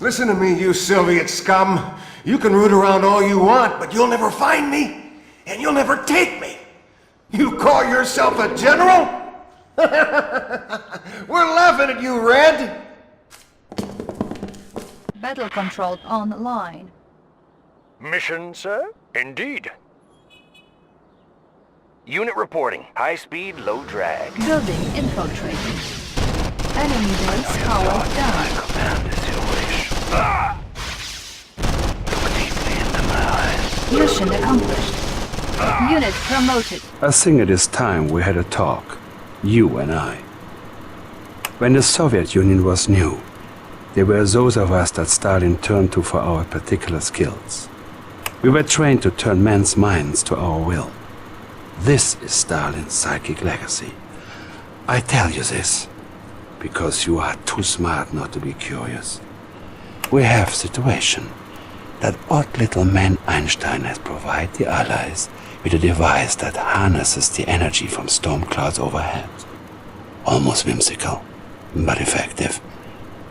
Listen to me, you Soviet scum. You can root around all you want, but you'll never find me, and you'll never take me. You call yourself a general? We're laughing at you, Red. Battle control online. Mission, sir? Indeed. Unit reporting. High speed, low drag. Building infiltrating. Enemy base powered down. Mission accomplished. Unit promoted. I think it is time we had a talk, you and I. When the Soviet Union was new, there were those of us that Stalin turned to for our particular skills. We were trained to turn men's minds to our will. This is Stalin's psychic legacy. I tell you this because you are too smart not to be curious. We have a situation. That odd little man Einstein has provided the Allies with a device that harnesses the energy from storm clouds overhead. Almost whimsical, but effective.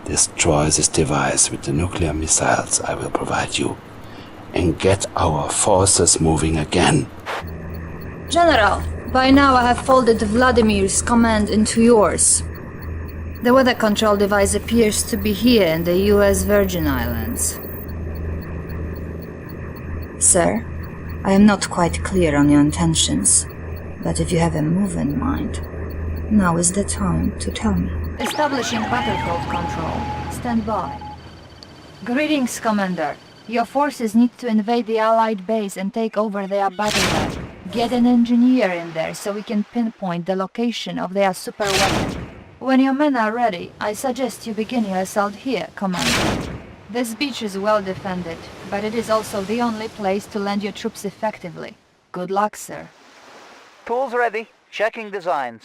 Destroy this device with the nuclear missiles I will provide you, and get our forces moving again. General, by now I have folded Vladimir's command into yours. The weather control device appears to be here in the US Virgin Islands. Sir, I am not quite clear on your intentions, but if you have a move in mind, now is the time to tell me. Establishing battlefield control. Stand by. Greetings, Commander. Your forces need to invade the Allied base and take over their battle. Get an engineer in there so we can pinpoint the location of their super weapon. When your men are ready, I suggest you begin your assault here, Commander. This beach is well defended, but it is also the only place to land your troops effectively. Good luck, sir. Tools ready. Checking designs.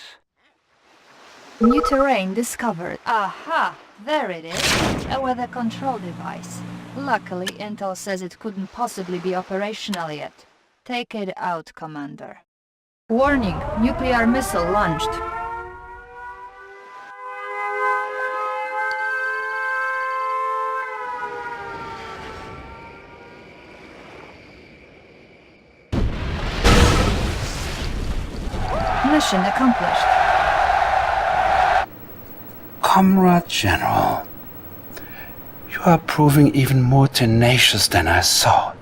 New terrain discovered. Aha! There it is. A weather control device. Luckily, Intel says it couldn't possibly be operational yet. Take it out, Commander. Warning! Nuclear missile launched. Mission accomplished. Comrade General, you are proving even more tenacious than I thought.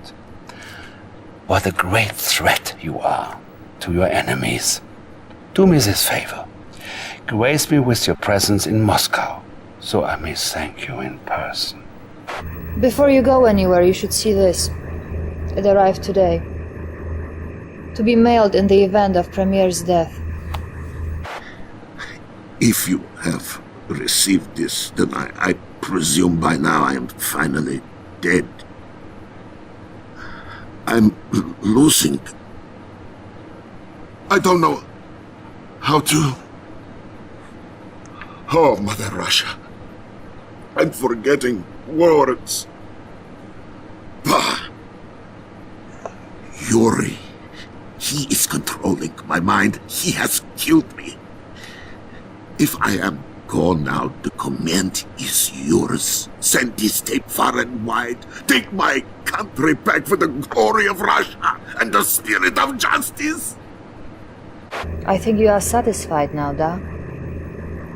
What a great threat you are to your enemies. Do me this favor. Grace me with your presence in Moscow, so I may thank you in person. Before you go anywhere, you should see this. It arrived today. To be mailed in the event of Premier's death. If you have received this, then I presume by now I am finally dead. I'm losing. I don't know how to... Oh, Mother Russia. I'm forgetting words. Bah! Yuri. He is controlling my mind. He has killed me. If I am gone now, the command is yours. Send this tape far and wide. Take my country back for the glory of Russia and the spirit of justice. I think you are satisfied now, da?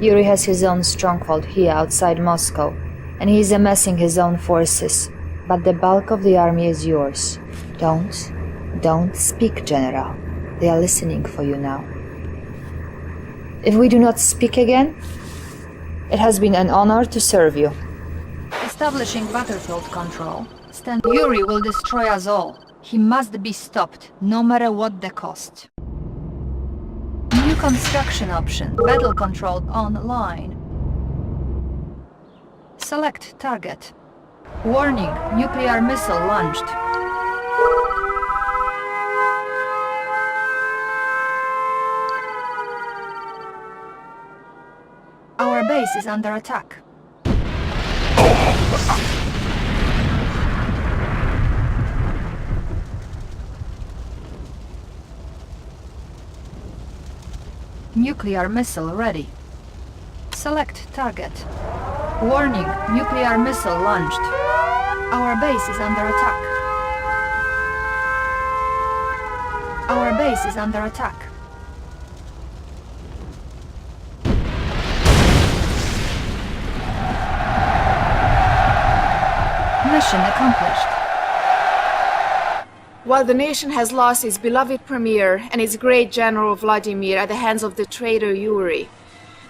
Yuri has his own stronghold here outside Moscow, and he is amassing his own forces. But the bulk of the army is yours. Don't speak, General. They are listening for you now. If we do not speak again, it has been an honor to serve you. Establishing battlefield control. Yuri will destroy us all. He must be stopped, no matter what the cost. New construction option. Battle control online. Select target. Warning, nuclear missile launched. Our base is under attack. Nuclear missile ready. Select target. Warning, nuclear missile launched. Our base is under attack. Our base is under attack. Mission accomplished. While the nation has lost its beloved premier and its great general Vladimir at the hands of the traitor Yuri,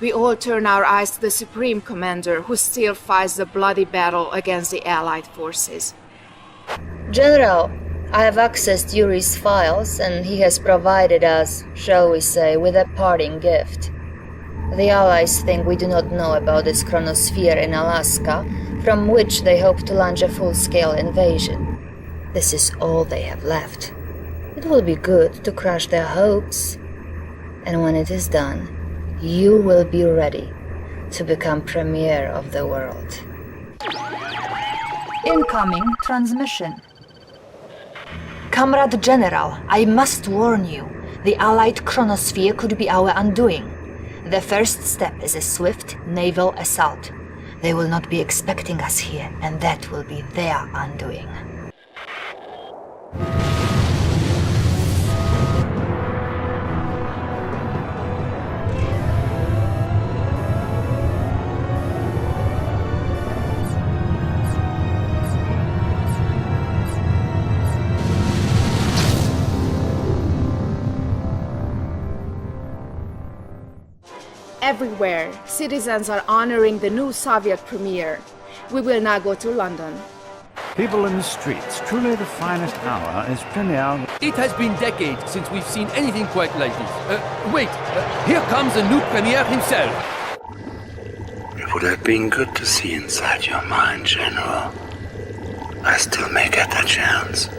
we all turn our eyes to the Supreme Commander who still fights the bloody battle against the Allied forces. General, I have accessed Yuri's files and he has provided us, shall we say, with a parting gift. The Allies think we do not know about this chronosphere in Alaska, from which they hope to launch a full-scale invasion. This is all they have left. It will be good to crush their hopes. And when it is done, you will be ready to become premier of the world. Incoming transmission. Comrade General, I must warn you. The Allied chronosphere could be our undoing. The first step is a swift naval assault. They will not be expecting us here, and that will be their undoing. Everywhere, citizens are honoring the new Soviet premier. We will now go to London. People in the streets, truly the finest hour is premiere. It has been decades since we've seen anything quite like this. Wait, here comes the new premier himself. It would have been good to see inside your mind, General. I still may get that chance.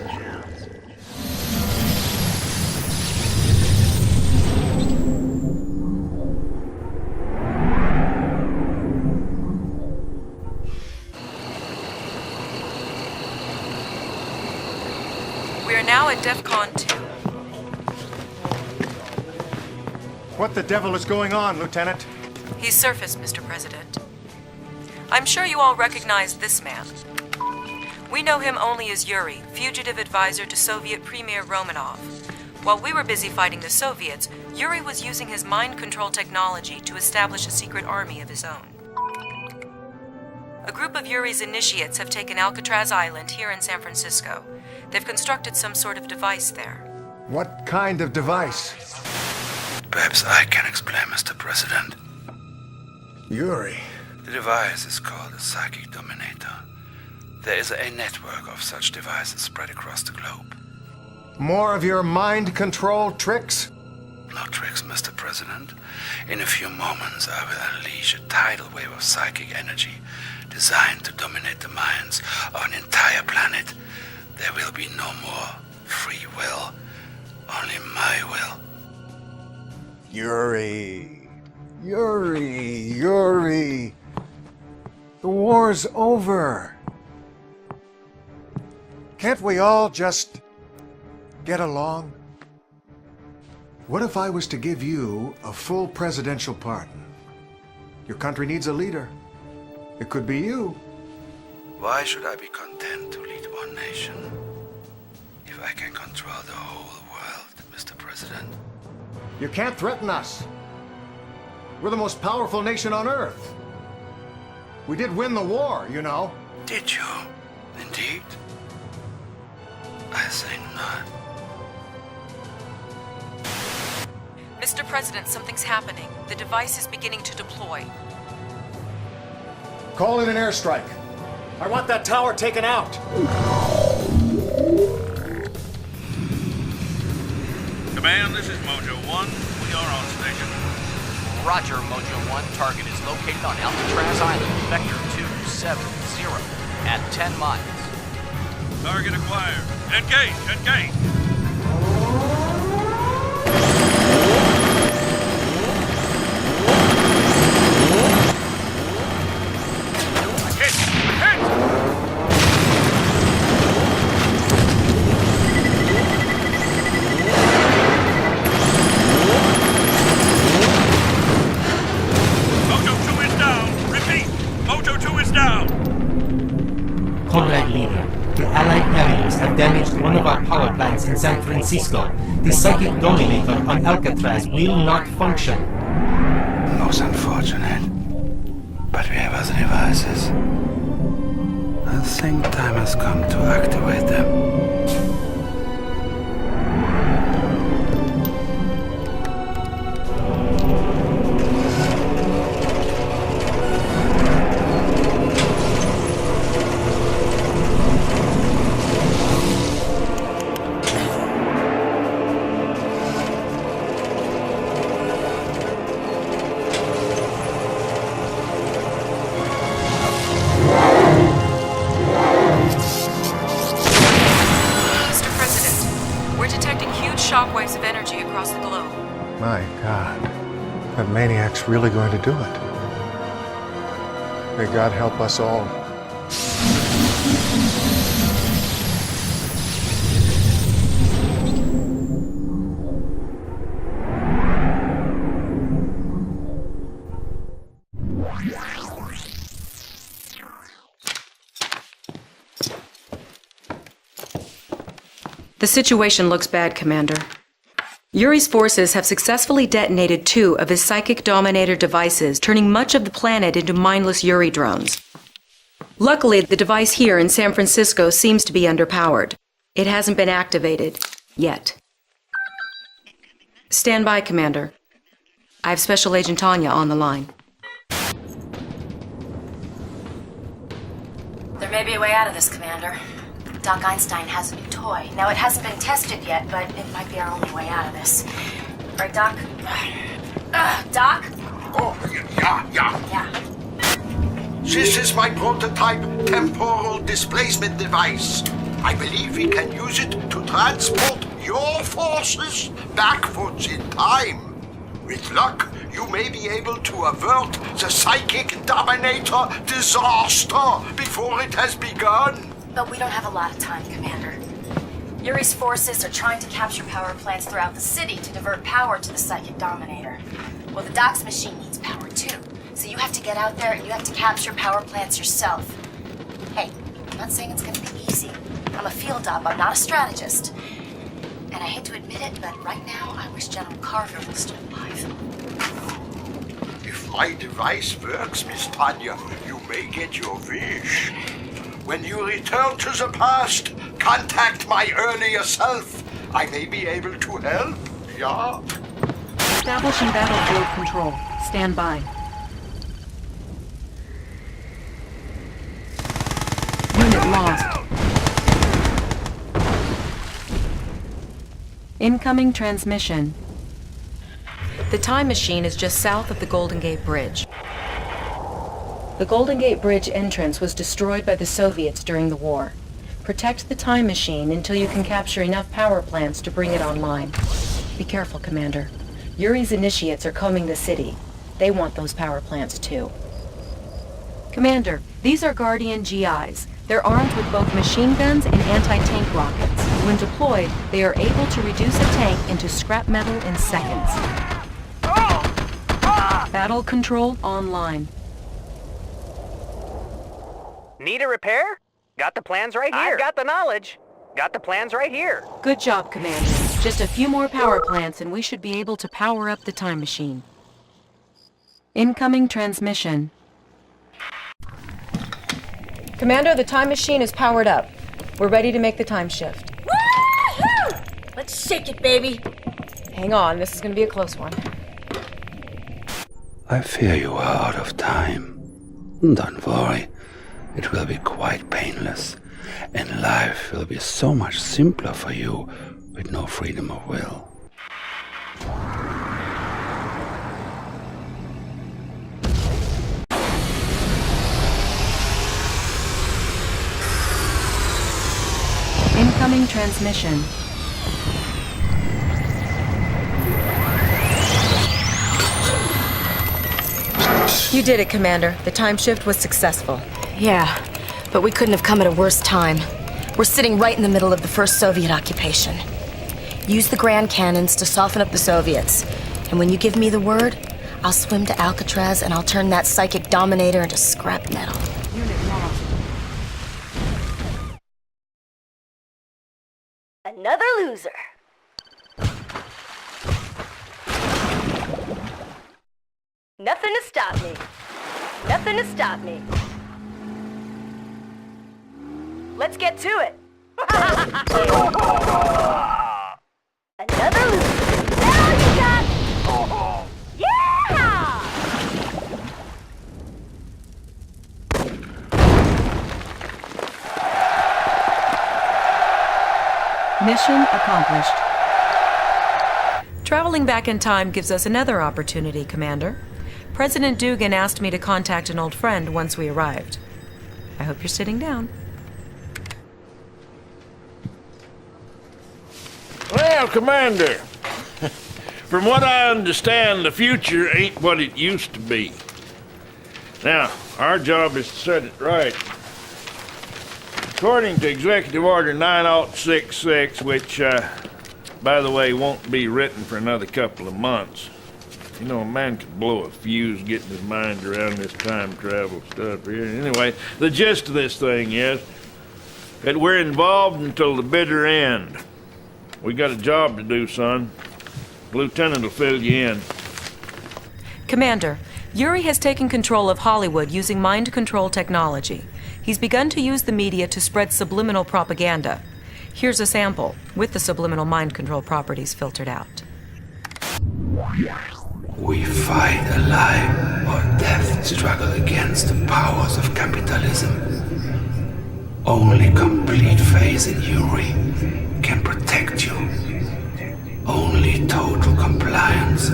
We are now at DEFCON 2. What the devil is going on, Lieutenant? He's surfaced, Mr. President. I'm sure you all recognize this man. We know him only as Yuri, fugitive advisor to Soviet Premier Romanov. While we were busy fighting the Soviets, Yuri was using his mind control technology to establish a secret army of his own. A group of Yuri's initiates have taken Alcatraz Island here in San Francisco. They've constructed some sort of device there. What kind of device? Perhaps I can explain, Mr. President. Yuri. The device is called a psychic dominator. There is a network of such devices spread across the globe. More of your mind control tricks? No tricks, Mr. President. In a few moments, I will unleash a tidal wave of psychic energy designed to dominate the minds of an entire planet. There will be no more free will, only my will. Yuri. Yuri. The war's over. Can't we all just get along? What if I was to give you a full presidential pardon? Your country needs a leader. It could be you. Why should I be content to lead one nation if I can control the whole world, Mr. President? You can't threaten us. We're the most powerful nation on Earth. We did win the war, you know. Did you? Indeed? I think not. Mr. President, something's happening. The device is beginning to deploy. Call in an airstrike. I want that tower taken out. Command, this is Mojo 1. We are on station. Roger, Mojo 1. Target is located on Alcatraz Island, Vector 270, at 10 miles. Target acquired. Engage! Engage! Damaged one of our power plants in San Francisco. The psychic dominator on Alcatraz will not function. Most unfortunate. But we have other devices. I think time has come to activate them. shockwaves of energy across the globe. My God. That maniac's really going to do it. May God help us all. The situation looks bad, Commander. Yuri's forces have successfully detonated 2 of his psychic dominator devices, turning much of the planet into mindless Yuri drones. Luckily, the device here in San Francisco seems to be underpowered. It hasn't been activated. Yet. Stand by, Commander. I have Special Agent Tanya on the line. There may be a way out of this, Commander. Doc Einstein has a new toy. Now, it hasn't been tested yet, but it might be our only way out of this. Right, Doc? Doc? Oh, yeah. This is my prototype temporal displacement device. I believe we can use it to transport your forces backwards in time. With luck, you may be able to avert the psychic dominator disaster before it has begun. But we don't have a lot of time, Commander. Yuri's forces are trying to capture power plants throughout the city to divert power to the psychic dominator. Well, the Doc's machine needs power too. So you have to get out there and you have to capture power plants yourself. Hey, I'm not saying it's going to be easy. I'm a field op, I'm not a strategist. And I hate to admit it, but right now I wish General Carver was still alive. If my device works, Miss Tanya, you may get your wish. When you return to the past, contact my earlier self. I may be able to help, yeah? Establishing battlefield control. Stand by. Unit lost. Incoming transmission. The time machine is just south of the Golden Gate Bridge. The Golden Gate Bridge entrance was destroyed by the Soviets during the war. Protect the time machine until you can capture enough power plants to bring it online. Be careful, Commander. Yuri's initiates are combing the city. They want those power plants too. Commander, these are Guardian GIs. They're armed with both machine guns and anti-tank rockets. When deployed, they are able to reduce a tank into scrap metal in seconds. Battle control online. Need a repair? Got the plans right here. I've got the knowledge. Got the plans right here. Good job, Commander. Just a few more power plants and we should be able to power up the time machine. Incoming transmission. Commander, the time machine is powered up. We're ready to make the time shift. Woohoo! Let's shake it, baby. Hang on, this is going to be a close one. I fear you are out of time. Don't worry, it will be quite painless, and life will be so much simpler for you with no freedom of will. Incoming transmission. You did it, Commander. The time shift was successful. Yeah, but we couldn't have come at a worse time. We're sitting right in the middle of the first Soviet occupation. Use the Grand Cannons to soften up the Soviets. And when you give me the word, I'll swim to Alcatraz and I'll turn that psychic dominator into scrap metal. Unit lost. Another loser. Nothing to stop me. Nothing to stop me. Let's get to it. Another loser. Now you got... Yeah! Mission accomplished. Traveling back in time gives us another opportunity, Commander. President Dugan asked me to contact an old friend once we arrived. I hope you're sitting down. Well, Commander, from what I understand, the future ain't what it used to be. Now, our job is to set it right. According to Executive Order 9066, which, by the way, won't be written for another couple of months. You know, a man could blow a fuse getting his mind around this time travel stuff here. Anyway, the gist of this thing is that we're involved until the bitter end. We got a job to do, son. The lieutenant will fill you in. Commander, Yuri has taken control of Hollywood using mind control technology. He's begun to use the media to spread subliminal propaganda. Here's a sample, with the subliminal mind control properties filtered out. We fight a lie or death struggle against the powers of capitalism. Only complete faith in Yuri can protect you. Only total compliance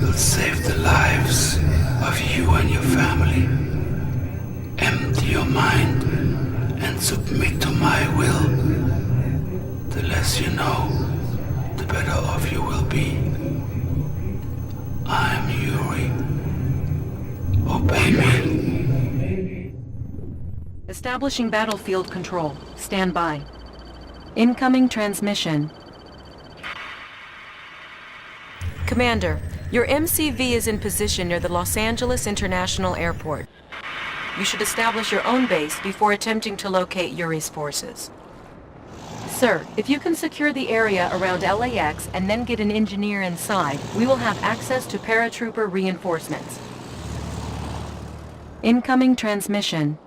will save the lives of you and your family. Empty your mind and submit to my will. The less you know, the better off you will be. I'm Yuri. Obey me. Establishing battlefield control. Stand by. Incoming transmission. Commander, your MCV is in position near the Los Angeles International Airport. You should establish your own base before attempting to locate Yuri's forces. Sir, if you can secure the area around LAX and then get an engineer inside, we will have access to paratrooper reinforcements. Incoming transmission.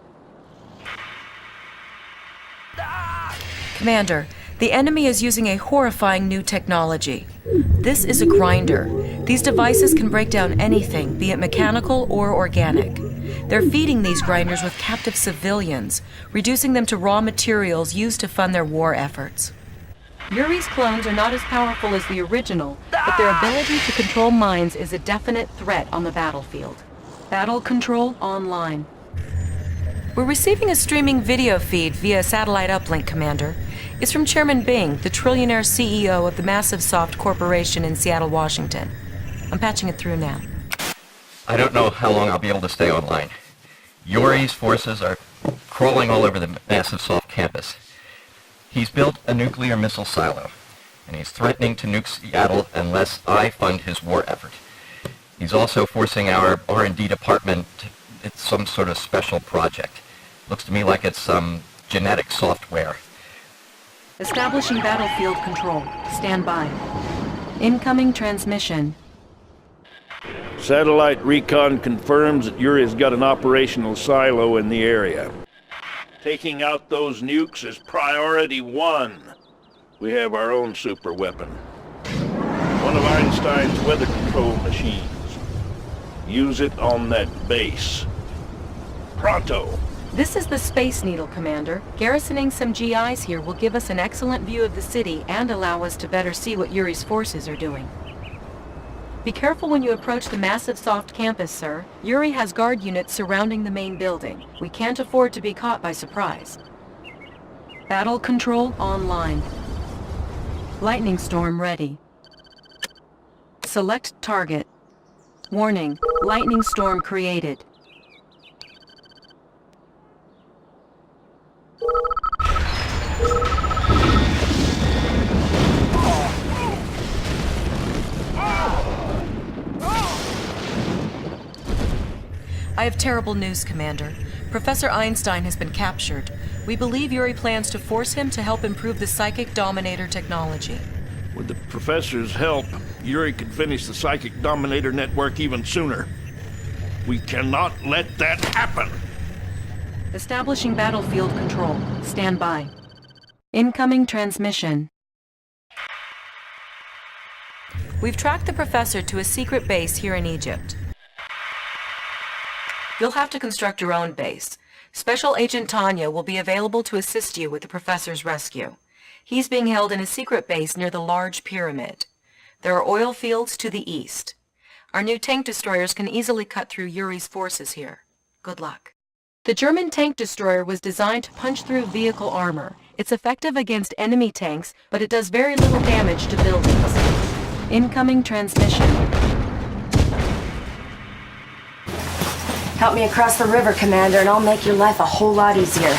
Commander, the enemy is using a horrifying new technology. This is a grinder. These devices can break down anything, be it mechanical or organic. They're feeding these grinders with captive civilians, reducing them to raw materials used to fund their war efforts. Yuri's clones are not as powerful as the original, but their ability to control minds is a definite threat on the battlefield. Battle control online. We're receiving a streaming video feed via satellite uplink, Commander. It's from Chairman Bing, the trillionaire CEO of the Massive Soft Corporation in Seattle, Washington. I'm patching it through now. I don't know how long I'll be able to stay online. Yuri's forces are crawling all over the Massive Soft campus. He's built a nuclear missile silo, and he's threatening to nuke Seattle unless I fund his war effort. He's also forcing our R&D department. It's some sort of special project. Looks to me like it's some genetic software. Establishing battlefield control. Stand by. Incoming transmission. Satellite recon confirms that Yuri's got an operational silo in the area. Taking out those nukes is priority 1. We have our own super weapon. One of Einstein's weather control machines. Use it on that base. Pronto! This is the Space Needle, Commander. Garrisoning some GIs here will give us an excellent view of the city and allow us to better see what Yuri's forces are doing. Be careful when you approach the massive soft campus, sir. Yuri has guard units surrounding the main building. We can't afford to be caught by surprise. Battle control online. Lightning storm ready. Select target. Warning, lightning storm created. I have terrible news, Commander. Professor Einstein has been captured. We believe Yuri plans to force him to help improve the psychic dominator technology. With the professor's help, Yuri could finish the psychic dominator network even sooner. We cannot let that happen! Establishing battlefield control. Stand by. Incoming transmission. We've tracked the professor to a secret base here in Egypt. You'll have to construct your own base. Special Agent Tanya will be available to assist you with the professor's rescue. He's being held in a secret base near the large pyramid. There are oil fields to the east. Our new tank destroyers can easily cut through Yuri's forces here. Good luck. The German tank destroyer was designed to punch through vehicle armor. It's effective against enemy tanks, but it does very little damage to buildings. Incoming transmission. Help me across the river, Commander, and I'll make your life a whole lot easier.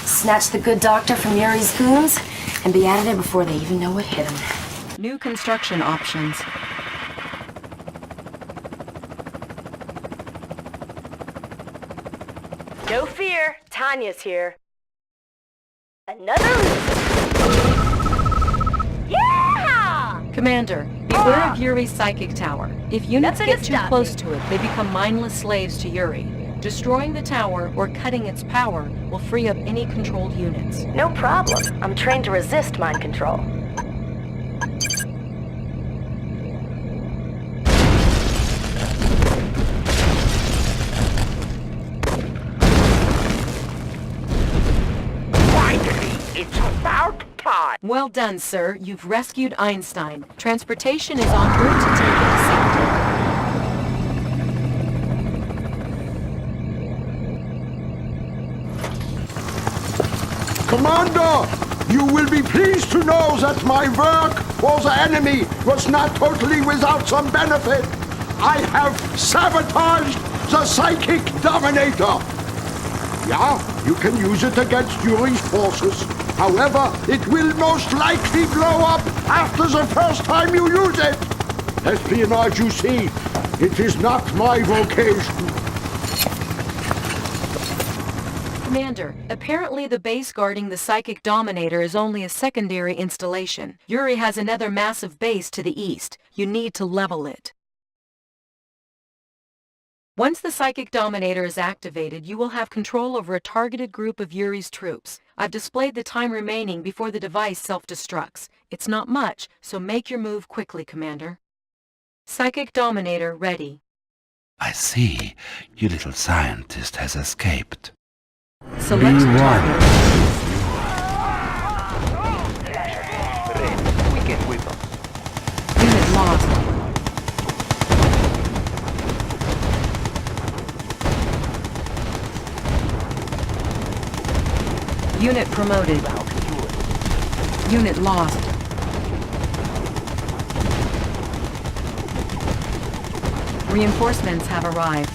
Snatch the good doctor from Yuri's goons, and be out of there before they even know what hit him. New construction options. No fear, Tanya's here. Another... Yeah! Commander, beware of Yuri's psychic tower. If units get too close to it, they become mindless slaves to Yuri. Destroying the tower or cutting its power will free up any controlled units. No problem. I'm trained to resist mind control. It's about time! Well done, sir. You've rescued Einstein. Transportation is en route to take you to safety. Commander, you will be pleased to know that my work for the enemy was not totally without some benefit. I have sabotaged the psychic dominator. Yeah, you can use it against Yuri's forces. However, it will most likely blow up after the first time you use it. Espionage, you see, it is not my vocation. Commander, apparently the base guarding the psychic dominator is only a secondary installation. Yuri has another massive base to the east. You need to level it. Once the psychic dominator is activated, you will have control over a targeted group of Yuri's troops. I've displayed the time remaining before the device self-destructs. It's not much, so make your move quickly, Commander. Psychic dominator ready. I see. Your little scientist has escaped. Select target. Unit lost. Unit promoted. Unit lost. Reinforcements have arrived.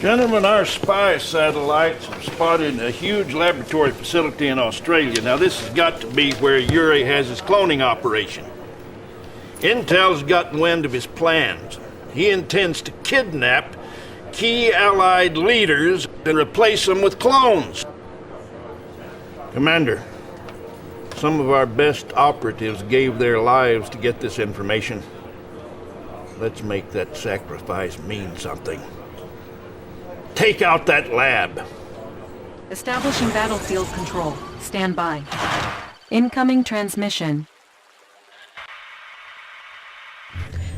Gentlemen, our spy satellites have spotted a huge laboratory facility in Australia. Now, this has got to be where Yuri has his cloning operation. Intel's gotten wind of his plans. He intends to kidnap key Allied leaders and replace them with clones. Commander, some of our best operatives gave their lives to get this information. Let's make that sacrifice mean something. Take out that lab. Establishing battlefield control. Stand by. Incoming transmission.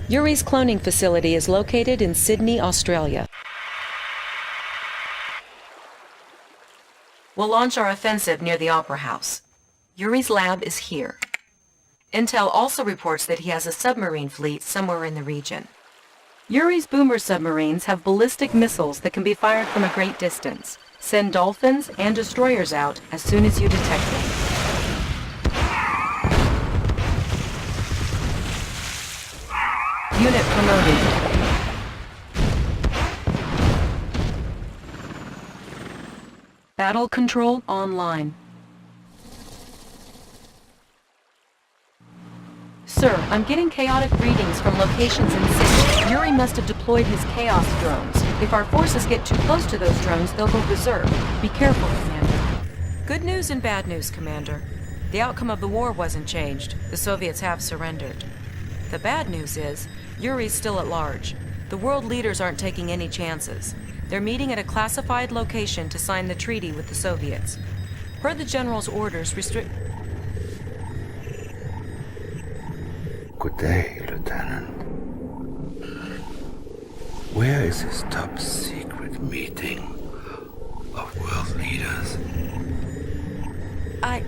Yuri's cloning facility is located in Sydney, Australia. We'll launch our offensive near the Opera House. Yuri's lab is here. Intel also reports that he has a submarine fleet somewhere in the region. Yuri's boomer submarines have ballistic missiles that can be fired from a great distance. Send dolphins and destroyers out as soon as you detect them. Unit promoted. Battle control online. Sir, I'm getting chaotic readings from locations in Sydney. Yuri must have deployed his chaos drones. If our forces get too close to those drones, they'll go berserk. Be careful, Commander. Good news and bad news, Commander. The outcome of the war wasn't changed. The Soviets have surrendered. The bad news is, Yuri's still at large. The world leaders aren't taking any chances. They're meeting at a classified location to sign the treaty with the Soviets. Per the General's orders, Good day, Lieutenant. Where is this top secret meeting of world leaders? I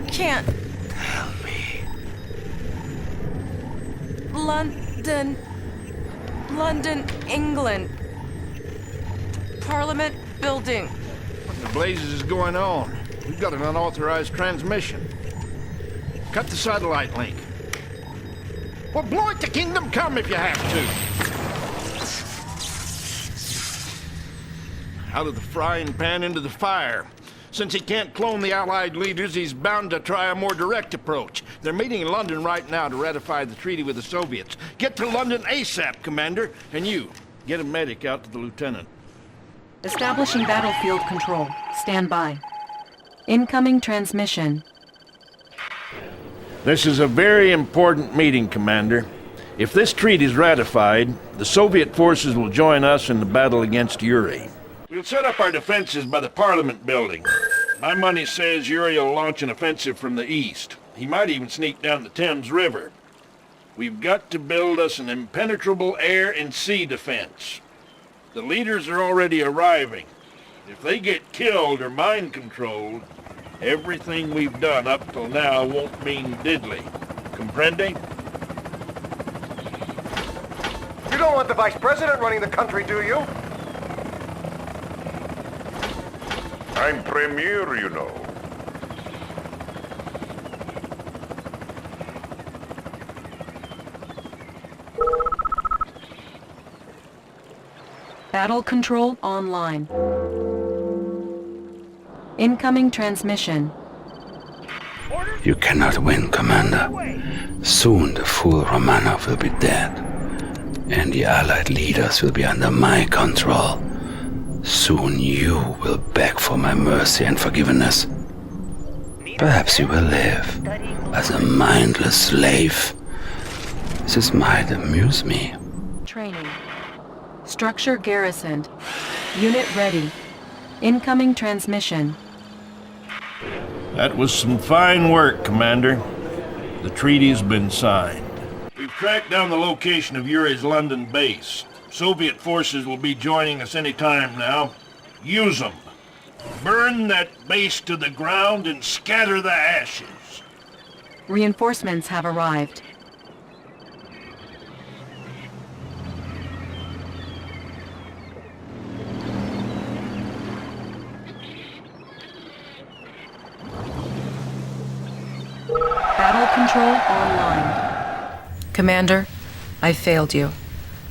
can't. Tell me. London, England. Parliament building. What in the blazes is going on? We've got an unauthorized transmission. Cut the satellite link. Well, blow it to Kingdom Come if you have to. Out of the frying pan into the fire. Since he can't clone the Allied leaders, he's bound to try a more direct approach. They're meeting in London right now to ratify the treaty with the Soviets. Get to London ASAP, Commander. And you, get a medic out to the lieutenant. Establishing battlefield control. Stand by. Incoming transmission. This is a very important meeting, Commander. If this treaty is ratified, the Soviet forces will join us in the battle against Yuri. We'll set up our defenses by the Parliament building. My money says Yuri will launch an offensive from the east. He might even sneak down the Thames River. We've got to build us an impenetrable air and sea defense. The leaders are already arriving. If they get killed or mind-controlled, everything we've done up till now won't mean diddly. Comprende? You don't want the Vice President running the country, do you? I'm Premier, you know. Battle control online. Incoming transmission. You cannot win, Commander. Soon the fool Romanov will be dead, and the Allied leaders will be under my control. Soon you will beg for my mercy and forgiveness. Perhaps you will live as a mindless slave. This might amuse me. Training. Structure garrisoned. Unit ready. Incoming transmission. That was some fine work, Commander. The treaty's been signed. We've tracked down the location of Yuri's London base. Soviet forces will be joining us any time now. Use them. Burn that base to the ground and scatter the ashes. Reinforcements have arrived. Battle control online. Commander, I failed you.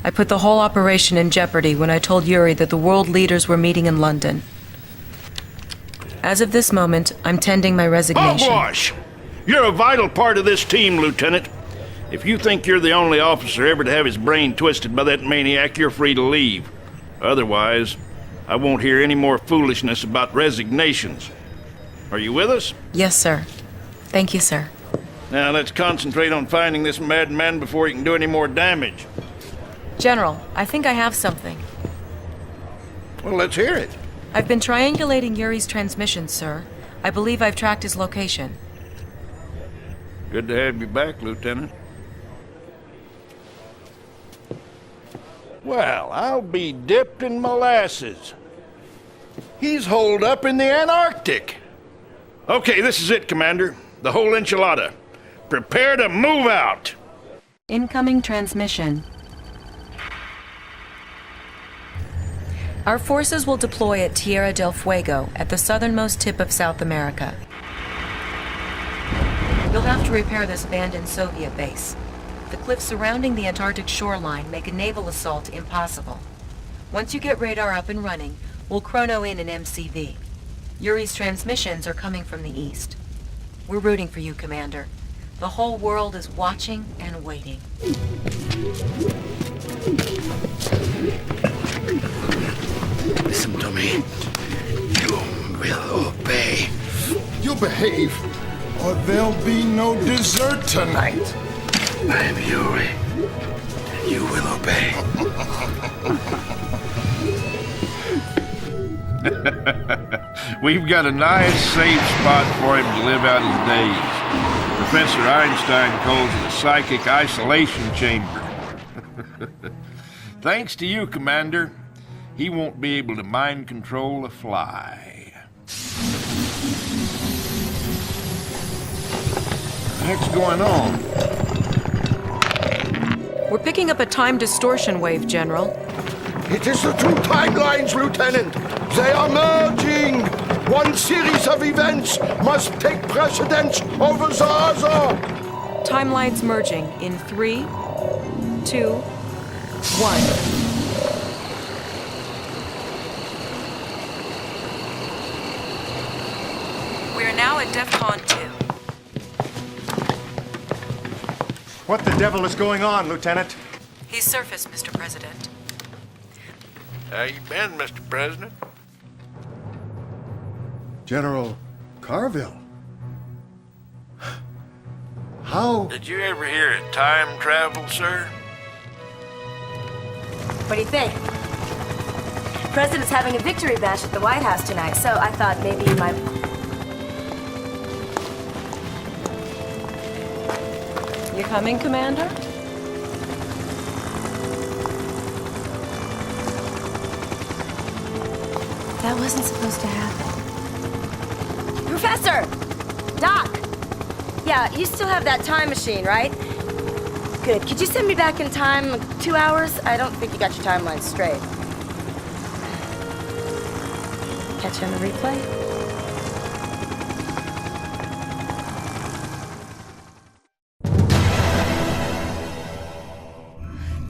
I put the whole operation in jeopardy when I told Yuri that the world leaders were meeting in London. As of this moment, I'm tending my resignation. Hogwash! You're a vital part of this team, Lieutenant. If you think you're the only officer ever to have his brain twisted by that maniac, you're free to leave. Otherwise, I won't hear any more foolishness about resignations. Are you with us? Yes, sir. Thank you, sir. Now let's concentrate on finding this madman before he can do any more damage. General, I think I have something. Well, let's hear it. I've been triangulating Yuri's transmissions, sir. I believe I've tracked his location. Good to have you back, Lieutenant. Well, I'll be dipped in molasses. He's holed up in the Antarctic. Okay, this is it, Commander. The whole enchilada. Prepare to move out. Incoming transmission. Our forces will deploy at Tierra del Fuego, at the southernmost tip of South America. You'll have to repair this abandoned Soviet base. The cliffs surrounding the Antarctic shoreline make a naval assault impossible. Once you get radar up and running, we'll chrono in an MCV. Yuri's transmissions are coming from the east. We're rooting for you, Commander. The whole world is watching and waiting. Listen to me. You will obey. You behave, or there'll be no dessert tonight. I am Yuri. And you will obey. We've got a nice, safe spot for him to live out his days. Professor Einstein calls it a psychic isolation chamber. Thanks to you, Commander, he won't be able to mind control a fly. What's going on? We're picking up a time distortion wave, General. It is the two timelines, Lieutenant. They are merging. One series of events must take precedence over the other. Timelines merging in 3, 2, 1. We are now at DEFCON 2. What the devil is going on, Lieutenant? He's surfaced, Mr. President. How you been, Mr. President? General Carville. How? Did you ever hear of time travel, sir? What do you think? The President's having a victory bash at the White House tonight, so I thought maybe you might... You coming, Commander? That wasn't supposed to happen. Professor! Doc! Yeah, you still have that time machine, right? Good. Could you send me back in time, like 2 hours? I don't think you got your timeline straight. Catch you on the replay?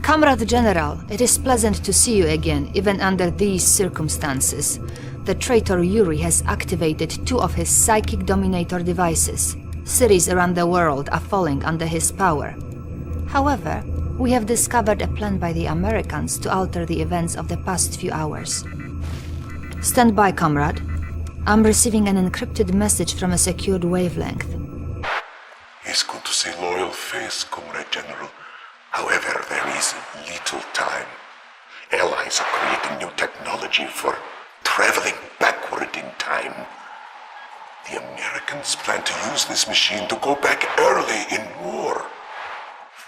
Comrade General, it is pleasant to see you again, even under these circumstances. The traitor Yuri has activated 2 of his psychic dominator devices. Cities around the world are falling under his power. However, we have discovered a plan by the Americans to alter the events of the past few hours. Stand by, comrade. I'm receiving an encrypted message from a secured wavelength. It's good to see loyal face, Comrade General. However, there is little time. Allies are creating new technology for traveling backward in time. The Americans plan to use this machine to go back early in war.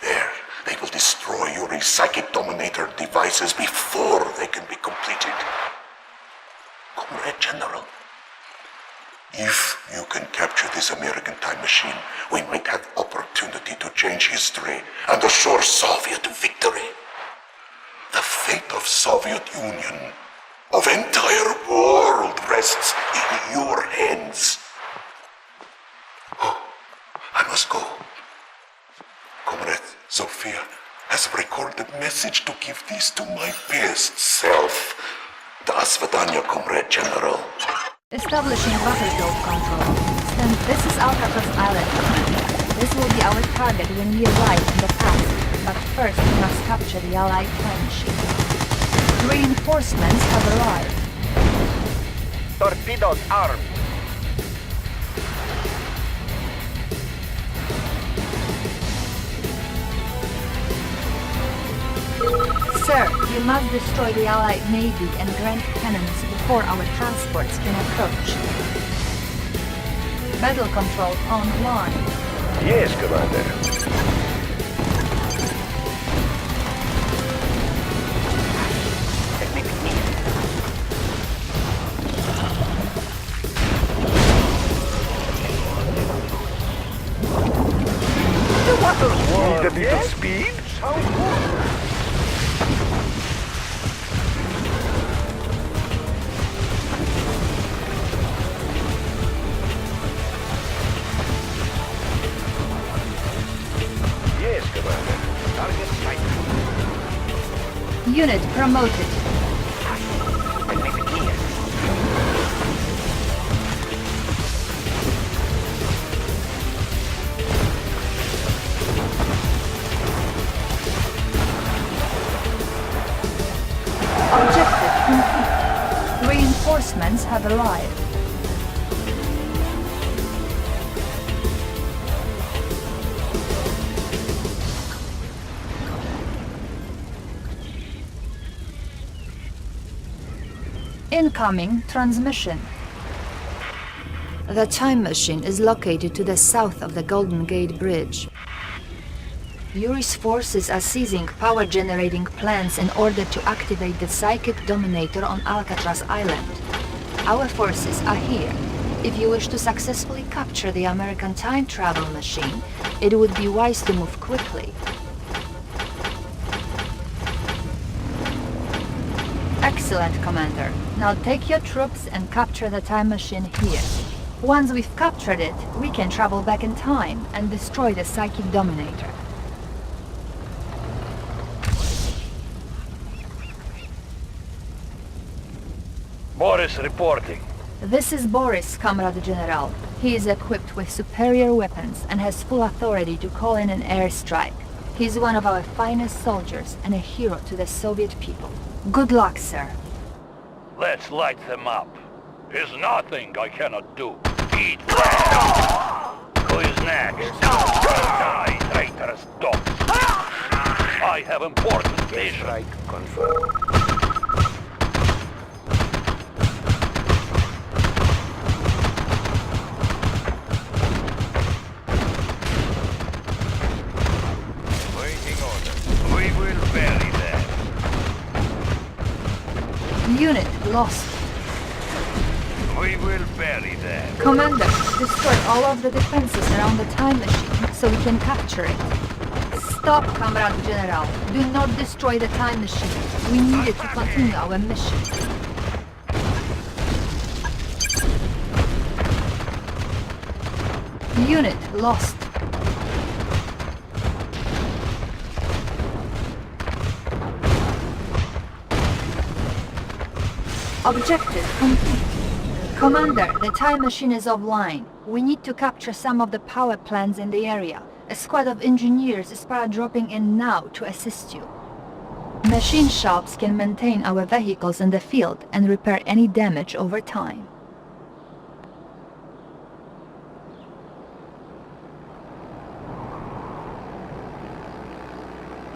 There, they will destroy Yuri's psychic dominator devices before they can be completed. Comrade General, if you can capture this American time machine, we might have opportunity to change history and assure Soviet victory. The fate of Soviet Union, of entire world, rests in your hands. Oh, I must go. Comrade Sophia has recorded a message to give this to my best self. Do svidaniya, Comrade General. Establishing battlefield control. Then this is Alcatraz Island. This will be our target when we arrive in the past, but first we must capture the Allied time machine. Reinforcements have arrived. Torpedoes armed. Sir, you must destroy the Allied Navy and Grand cannons before our transports can approach. Battle control online. Yes, Commander. Need a little speed? Sounds good. Yes, Commander. Target sighted. Unit promoted. Objective complete. Reinforcements have arrived. Incoming transmission. The time machine is located to the south of the Golden Gate Bridge. Yuri's forces are seizing power-generating plants in order to activate the psychic dominator on Alcatraz Island. Our forces are here. If you wish to successfully capture the American time travel machine, it would be wise to move quickly. Excellent, Commander. Now take your troops and capture the time machine here. Once we've captured it, we can travel back in time and destroy the psychic dominator. Boris reporting. This is Boris, Comrade General. He is equipped with superior weapons and has full authority to call in an airstrike. He's one of our finest soldiers and a hero to the Soviet people. Good luck, sir. Let's light them up. There's nothing I cannot do. Eat that! Who is next? Die, traitorous dogs! I have important vision. Strike confirmed. Unit lost. We will bury them. Commander, destroy all of the defenses around the time machine so we can capture it. Stop, Comrade General. Do not destroy the time machine. We need it to continue our mission. Unit lost. Objective complete. Commander, the time machine is offline. We need to capture some of the power plants in the area. A squad of engineers is para-dropping in now to assist you. Machine shops can maintain our vehicles in the field and repair any damage over time.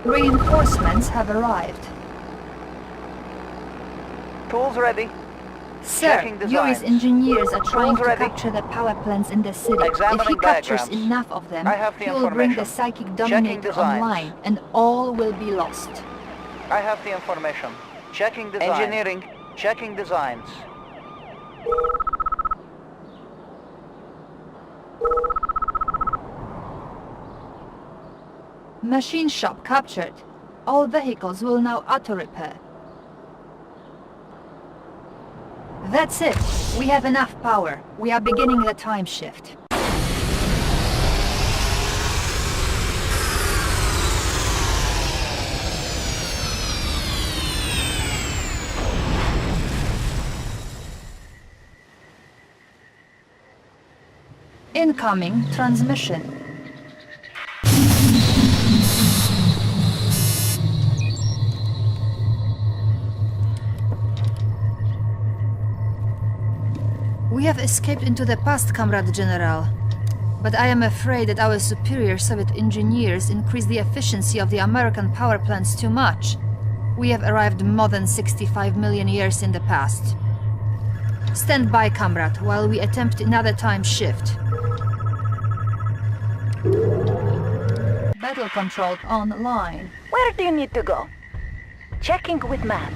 Reinforcements have arrived. Tools ready. Sir, Yuri's engineers are trying to capture the power plants in the city. If he captures enough of them, he will bring the psychic dominator online, and all will be lost. I have the information. Checking designs. Engineering. Checking designs. Machine shop captured. All vehicles will now auto-repair. That's it. We have enough power. We are beginning the time shift. Incoming transmission. We have escaped into the past, Comrade General. But I am afraid that our superior Soviet engineers increased the efficiency of the American power plants too much. We have arrived more than 65 million years in the past. Stand by, comrade, while we attempt another time shift. Battle control online. Where do you need to go? Checking with map.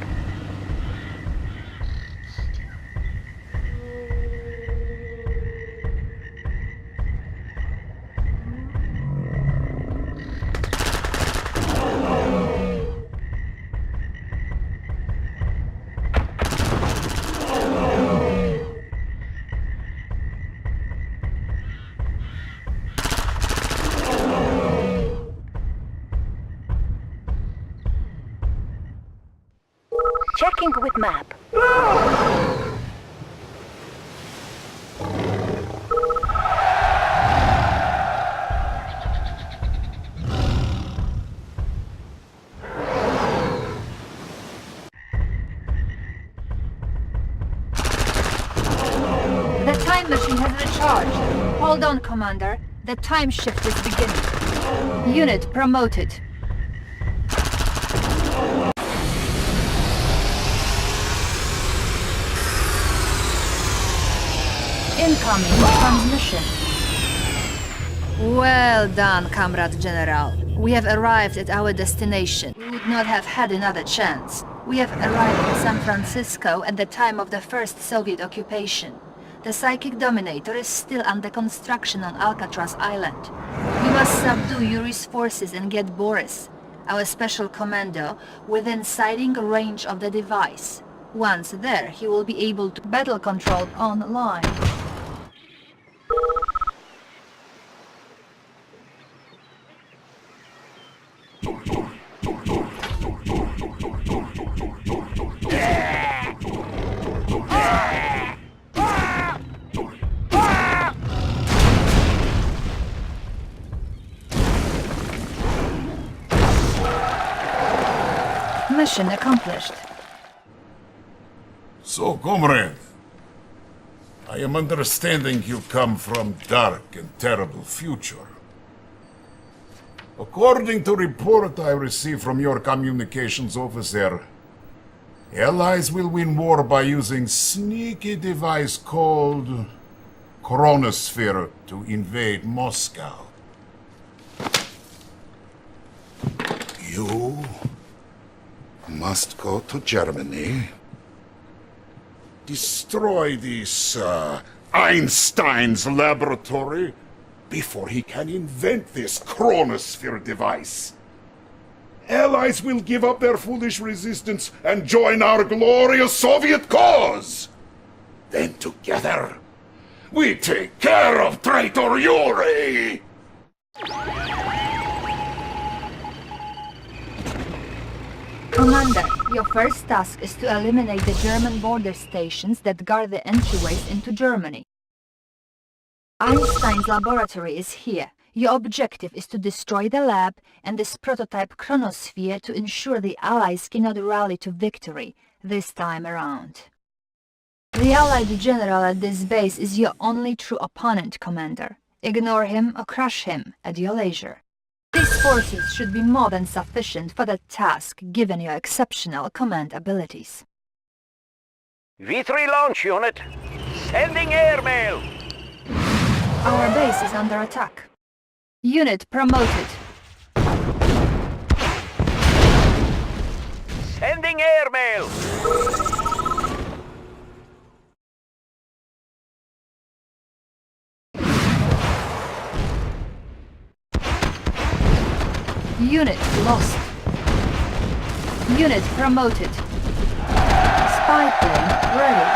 Checking with map. The time machine has recharged. Hold on, Commander. The time shift is beginning. Unit promoted. Incoming transmission. Well done, Comrade General. We have arrived at our destination. We would not have had another chance. We have arrived in San Francisco at the time of the first Soviet occupation. The psychic dominator is still under construction on Alcatraz Island. We must subdue Yuri's forces and get Boris, our special commando, within sighting range of the device. Once there, he will be able to battle control online. Mission accomplished. So, comrade, I am understanding you come from dark and terrible future. According to report I received from your communications officer, Allies will win war by using sneaky device called Chronosphere to invade Moscow. You must go to Germany, destroy this Einstein's laboratory before he can invent this Chronosphere device. Allies will give up their foolish resistance and join our glorious Soviet cause. Then together, we take care of traitor Yuri! Commander, your first task is to eliminate the German border stations that guard the entryways into Germany. Einstein's laboratory is here. Your objective is to destroy the lab and this prototype chronosphere to ensure the Allies cannot rally to victory this time around. The Allied general at this base is your only true opponent, Commander. Ignore him or crush him at your leisure. These forces should be more than sufficient for the task, given your exceptional command abilities. V3 launch unit, sending airmail. Our base is under attack. Unit promoted. Sending airmail. Unit lost. Unit promoted. Spy plane ready.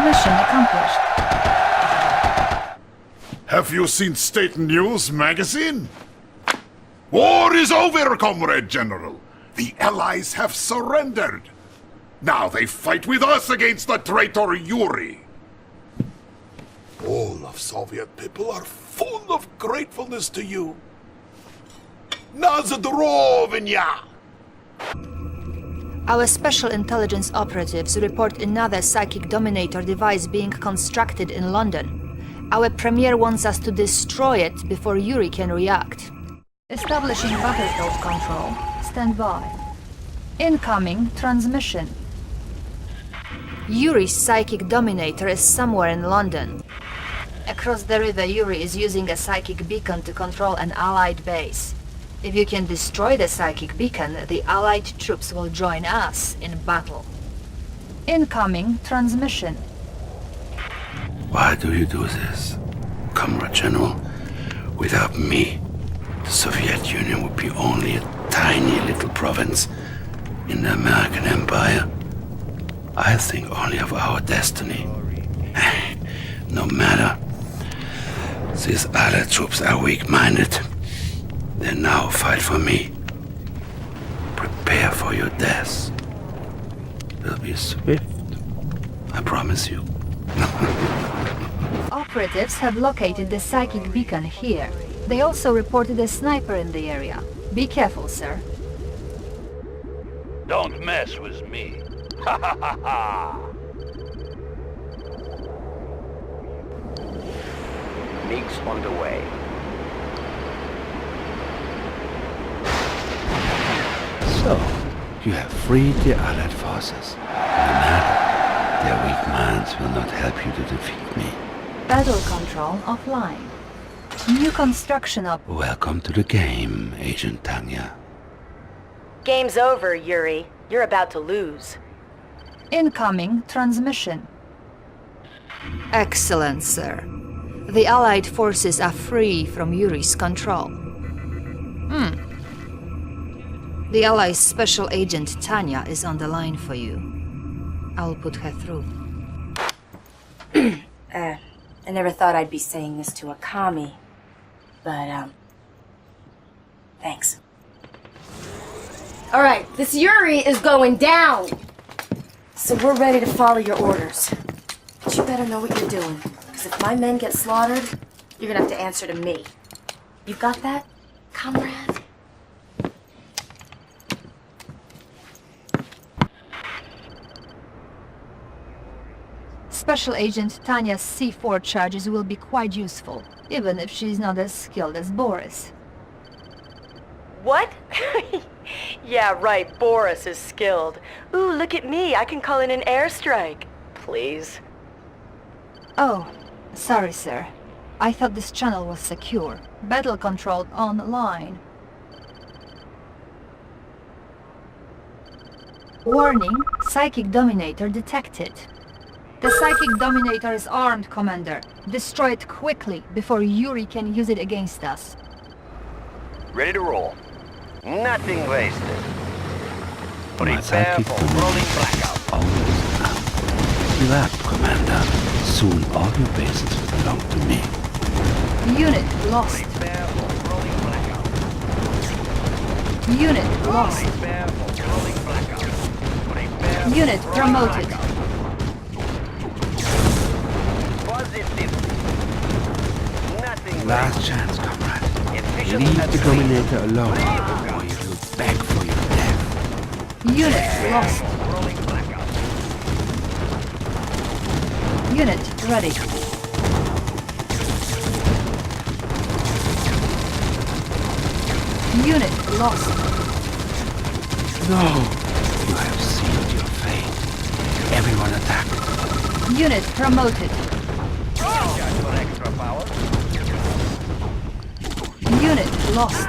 Mission accomplished. Have you seen State News magazine? War is over, Comrade General. The Allies have surrendered. Now they fight with us against the traitor Yuri. All of Soviet people are full of gratefulness to you. Nazdrovnya! Our special intelligence operatives report another psychic dominator device being constructed in London. Our premier wants us to destroy it before Yuri can react. Establishing battlefield control. Stand by. Incoming transmission. Yuri's psychic dominator is somewhere in London. Across the river, Yuri is using a psychic beacon to control an Allied base. If you can destroy the psychic beacon, the Allied troops will join us in battle. Incoming transmission. Why do you do this, Comrade General? Without me, the Soviet Union would be only a tiny little province in the American Empire. I think only of our destiny. No matter. These Allied troops are weak-minded. They now fight for me. Prepare for your death. Will be swift. I promise you. Operatives have located the psychic beacon here. They also reported a sniper in the area. Be careful, sir. Don't mess with me. Ha ha ha ha! MiGs on the way. So, you have freed the Allied forces. No matter, their weak minds will not help you to defeat me. Battle control offline. New construction up. Welcome to the game, Agent Tanya. Game's over, Yuri. You're about to lose. Incoming transmission. Excellent, sir. The Allied forces are free from Yuri's control. The Allies' special agent Tanya is on the line for you. I'll put her through. I never thought I'd be saying this to a commie, but, thanks. Alright, this Yuri is going down! So we're ready to follow your orders. But you better know what you're doing, because if my men get slaughtered, you're gonna have to answer to me. You got that, comrade? Special Agent Tanya's C4 charges will be quite useful, even if she's not as skilled as Boris. What? Yeah, right, Boris is skilled. Ooh, look at me, I can call in an airstrike. Please. Oh, sorry, sir. I thought this channel was secure. Battle control online. Warning, Psychic Dominator detected. The Psychic Dominator is armed, Commander. Destroy it quickly before Yuri can use it against us. Ready to roll. Nothing wasted. My psychic always now. Give up, Commander. Soon all your bases will belong to me. Unit lost. Unit lost. Unit promoted. Last chance, comrade. Leave the Dominator alone, or you will beg for your death. Unit lost. Unit ready. Unit lost. No! You have sealed your fate. Everyone attack. Unit promoted. Unit lost.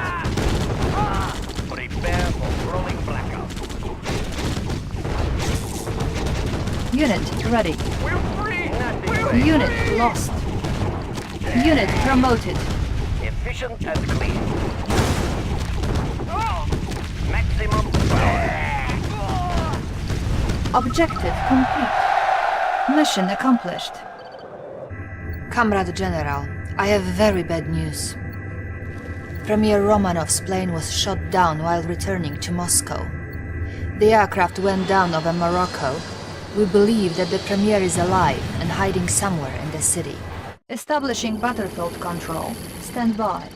Unit ready. Unit lost. Unit promoted. Efficient and clean. Maximum power. Objective complete. Mission accomplished. Comrade General, I have very bad news. Premier Romanov's plane was shot down while returning to Moscow. The aircraft went down over Morocco. We believe that the Premier is alive and hiding somewhere in the city. Establishing battlefield control. Stand by.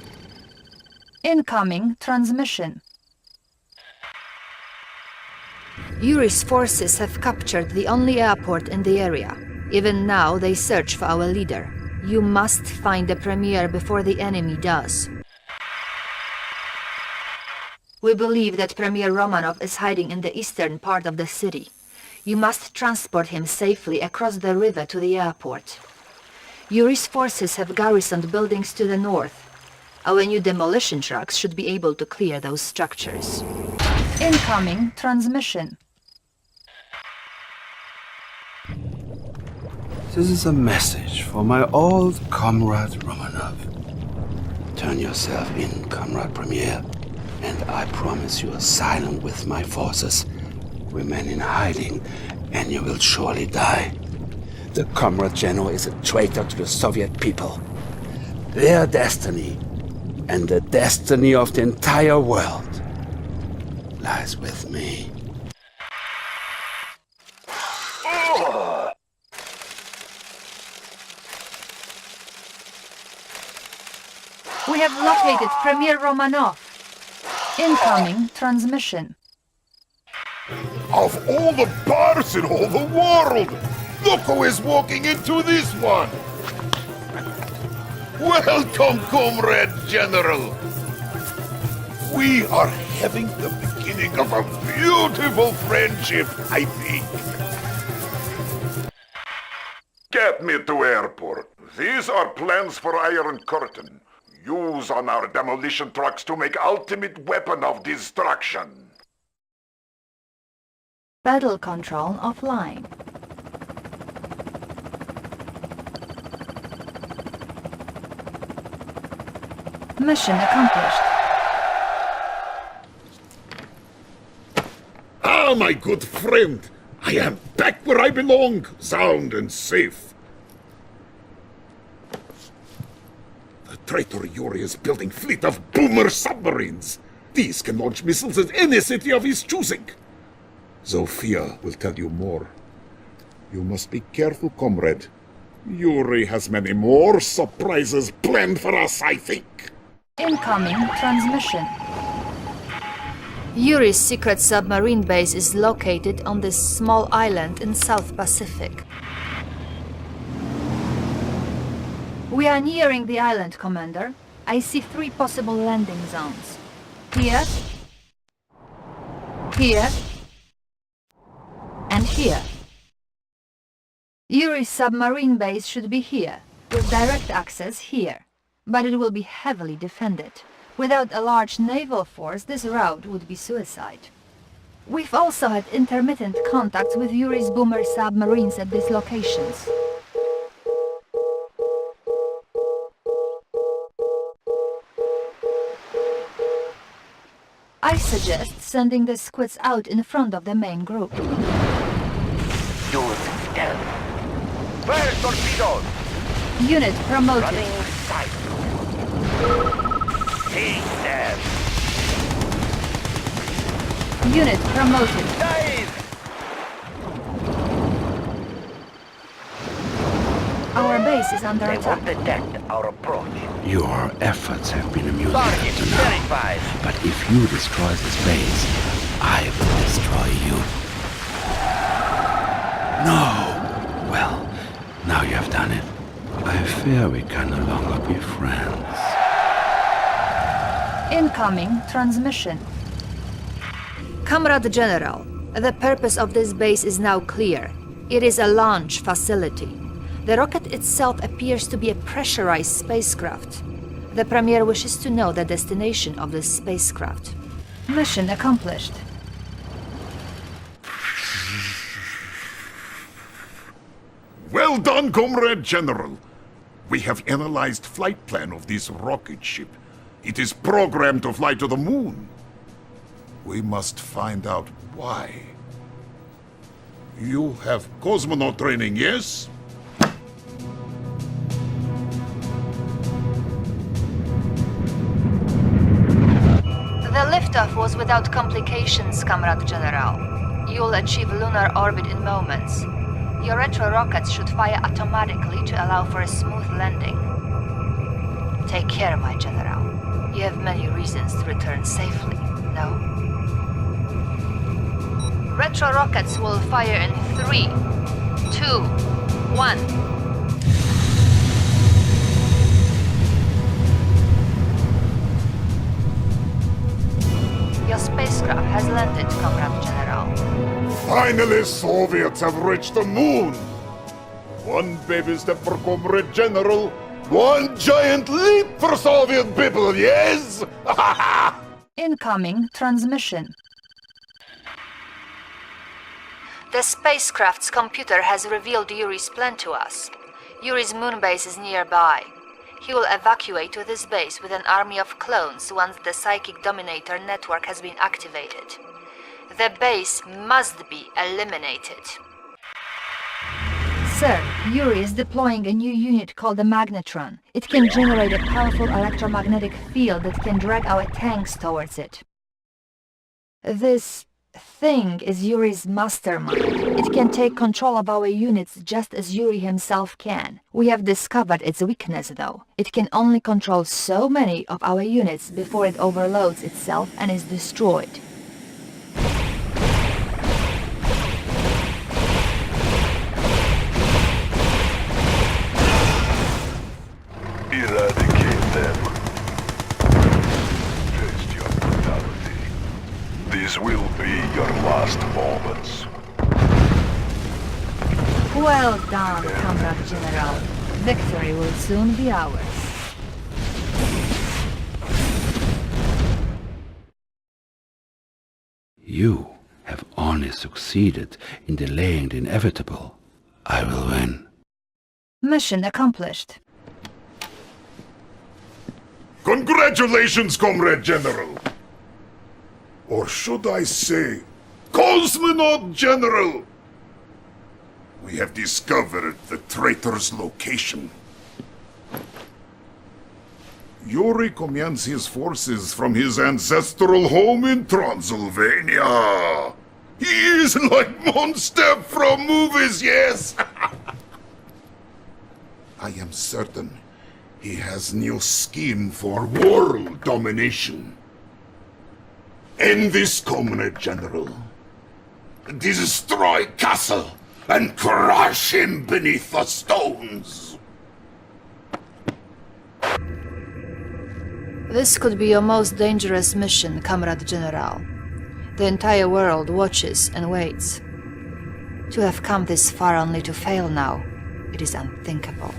Incoming transmission. Yuri's forces have captured the only airport in the area. Even now, they search for our leader. You must find the Premier before the enemy does. We believe that Premier Romanov is hiding in the eastern part of the city. You must transport him safely across the river to the airport. Yuri's forces have garrisoned buildings to the north. Our new demolition trucks should be able to clear those structures. Incoming transmission. This is a message for my old comrade Romanov. Turn yourself in, Comrade Premier, and I promise you asylum with my forces. Remain in hiding, and you will surely die. The Comrade General is a traitor to the Soviet people. Their destiny, and the destiny of the entire world, lies with me. We have located Premier Romanov. Incoming transmission. Of all the bars in all the world, look who is walking into this one! Welcome, Comrade General! We are having the beginning of a beautiful friendship, I think. Get me to airport. These are plans for Iron Curtain. Use on our demolition trucks to make ultimate weapon of destruction. Battle control offline. Mission accomplished. Ah, my good friend! I am back where I belong, sound and safe. The traitor Yuri is building fleet of boomer submarines. These can launch missiles at any city of his choosing. Zofia will tell you more. You must be careful, comrade. Yuri has many more surprises planned for us, I think. Incoming transmission. Yuri's secret submarine base is located on this small island in South Pacific. We are nearing the island, Commander. I see 3 possible landing zones. Here, here, and here. Yuri's submarine base should be here, with direct access here, but it will be heavily defended. Without a large naval force, this route would be suicide. We've also had intermittent contacts with Yuri's boomer submarines at these locations. I suggest sending the squids out in front of the main group. Use stealth. Fire torpedoes! Unit promoted. Running sight. Take them. Unit promoted. Dive! Our base is under They attack. won't detect our approach. Your efforts have been amusing Target up to now. verified. But if you destroy this base, I will destroy you. No! Well, now you have done it. I fear we can no longer be friends. Incoming transmission. Comrade General, the purpose of this base is now clear. It is a launch facility. The rocket itself appears to be a pressurized spacecraft. The Premier wishes to know the destination of this spacecraft. Mission accomplished. Well done, Comrade General. We have analyzed flight plan of this rocket ship. It is programmed to fly to the moon. We must find out why. You have cosmonaut training, yes? The liftoff was without complications, Comrade General. You'll achieve lunar orbit in moments. Your retro rockets should fire automatically to allow for a smooth landing. Take care, my General. You have many reasons to return safely, no? Retro rockets will fire in 3, 2, 1. Your has landed, Comrade General. Finally, Soviets have reached the moon! One baby step for Comrade General, one giant leap for Soviet people, yes? Incoming transmission. The spacecraft's computer has revealed Yuri's plan to us. Yuri's moon base is nearby. He will evacuate to this base with an army of clones once the psychic dominator network has been activated. The base must be eliminated. Sir, Yuri is deploying a new unit called the Magnetron. It can generate a powerful electromagnetic field that can drag our tanks towards it. This thing is Yuri's mastermind. It can take control of our units just as Yuri himself can. We have discovered its weakness, though. It can only control so many of our units before it overloads itself and is destroyed. Eradicate them. Taste your brutality. These will be your last moments. Well done, Comrade General. Victory will soon be ours. You have only succeeded in delaying the inevitable. I will win. Mission accomplished. Congratulations, Comrade General! Or should I say, Cosmonaut General! We have discovered the traitor's location. Yuri commands his forces from his ancestral home in Transylvania. He is like Monster from movies, yes! I am certain he has new scheme for world domination. End this, Comrade General. Destroy Castle and crush him beneath the stones. This could be your most dangerous mission, Comrade General. The entire world watches and waits. To have come this far only to fail now, it is unthinkable.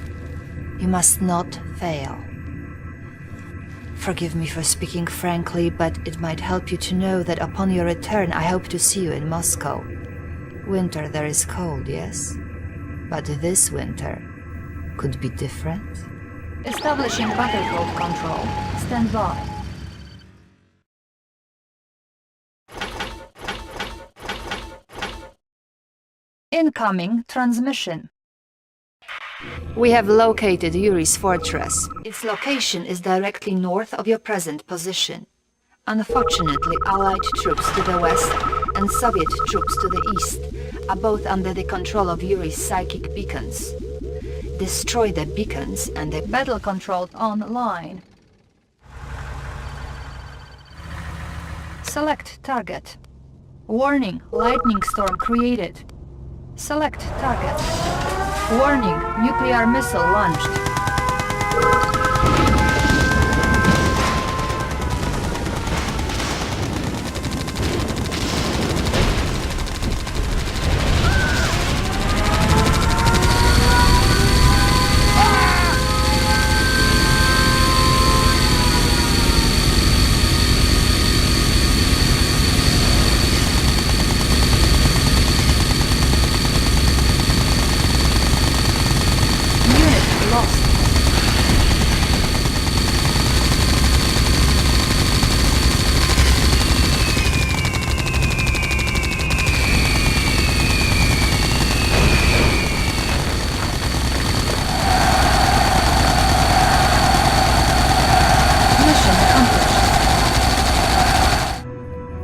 You must not fail. Forgive me for speaking frankly, but it might help you to know that upon your return I hope to see you in Moscow. Winter there is cold, yes? But this winter could be different. Establishing battlefield control. Stand by. Incoming transmission. We have located Yuri's fortress. Its location is directly north of your present position. Unfortunately, Allied troops to the west and Soviet troops to the east are both under the control of Yuri's psychic beacons. Destroy the beacons and the battle controlled online. Select target. Warning, lightning storm created. Select target. Warning, nuclear missile launched.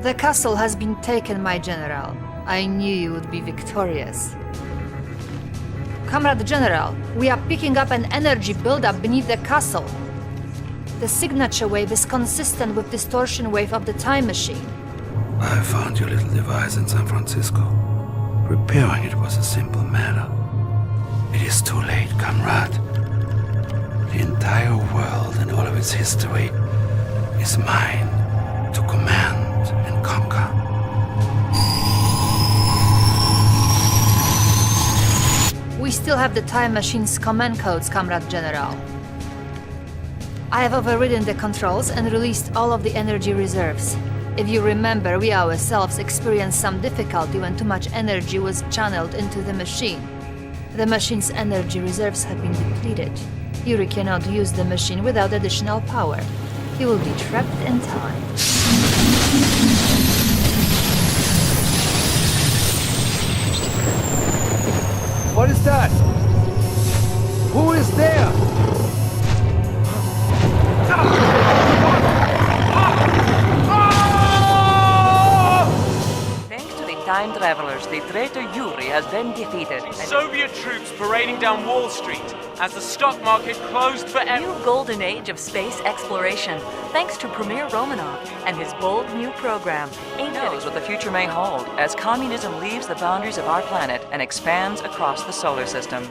The castle has been taken, my general. I knew you would be victorious. Comrade General, we are picking up an energy buildup beneath the castle. The signature wave is consistent with distortion wave of the time machine. I found your little device in San Francisco. Repairing it was a simple matter. It is too late, comrade. The entire world and all of its history is mine to command and conquer. have the time machine's command codes, Comrade General. I have overridden the controls and released all of the energy reserves. If you remember, we ourselves experienced some difficulty when too much energy was channeled into the machine. The machine's energy reserves have been depleted. Yuri cannot use the machine without additional power. He will be trapped in time. What is that? Who is there? Thanks to the time travelers, the traitor Yuri has been defeated. Soviet troops parading down Wall Street as the stock market closed forever. New golden age of space exploration, thanks to Premier Romanov and his bold new program. Who knows what the future may hold as communism leaves the boundaries of our planet and expands across the solar system.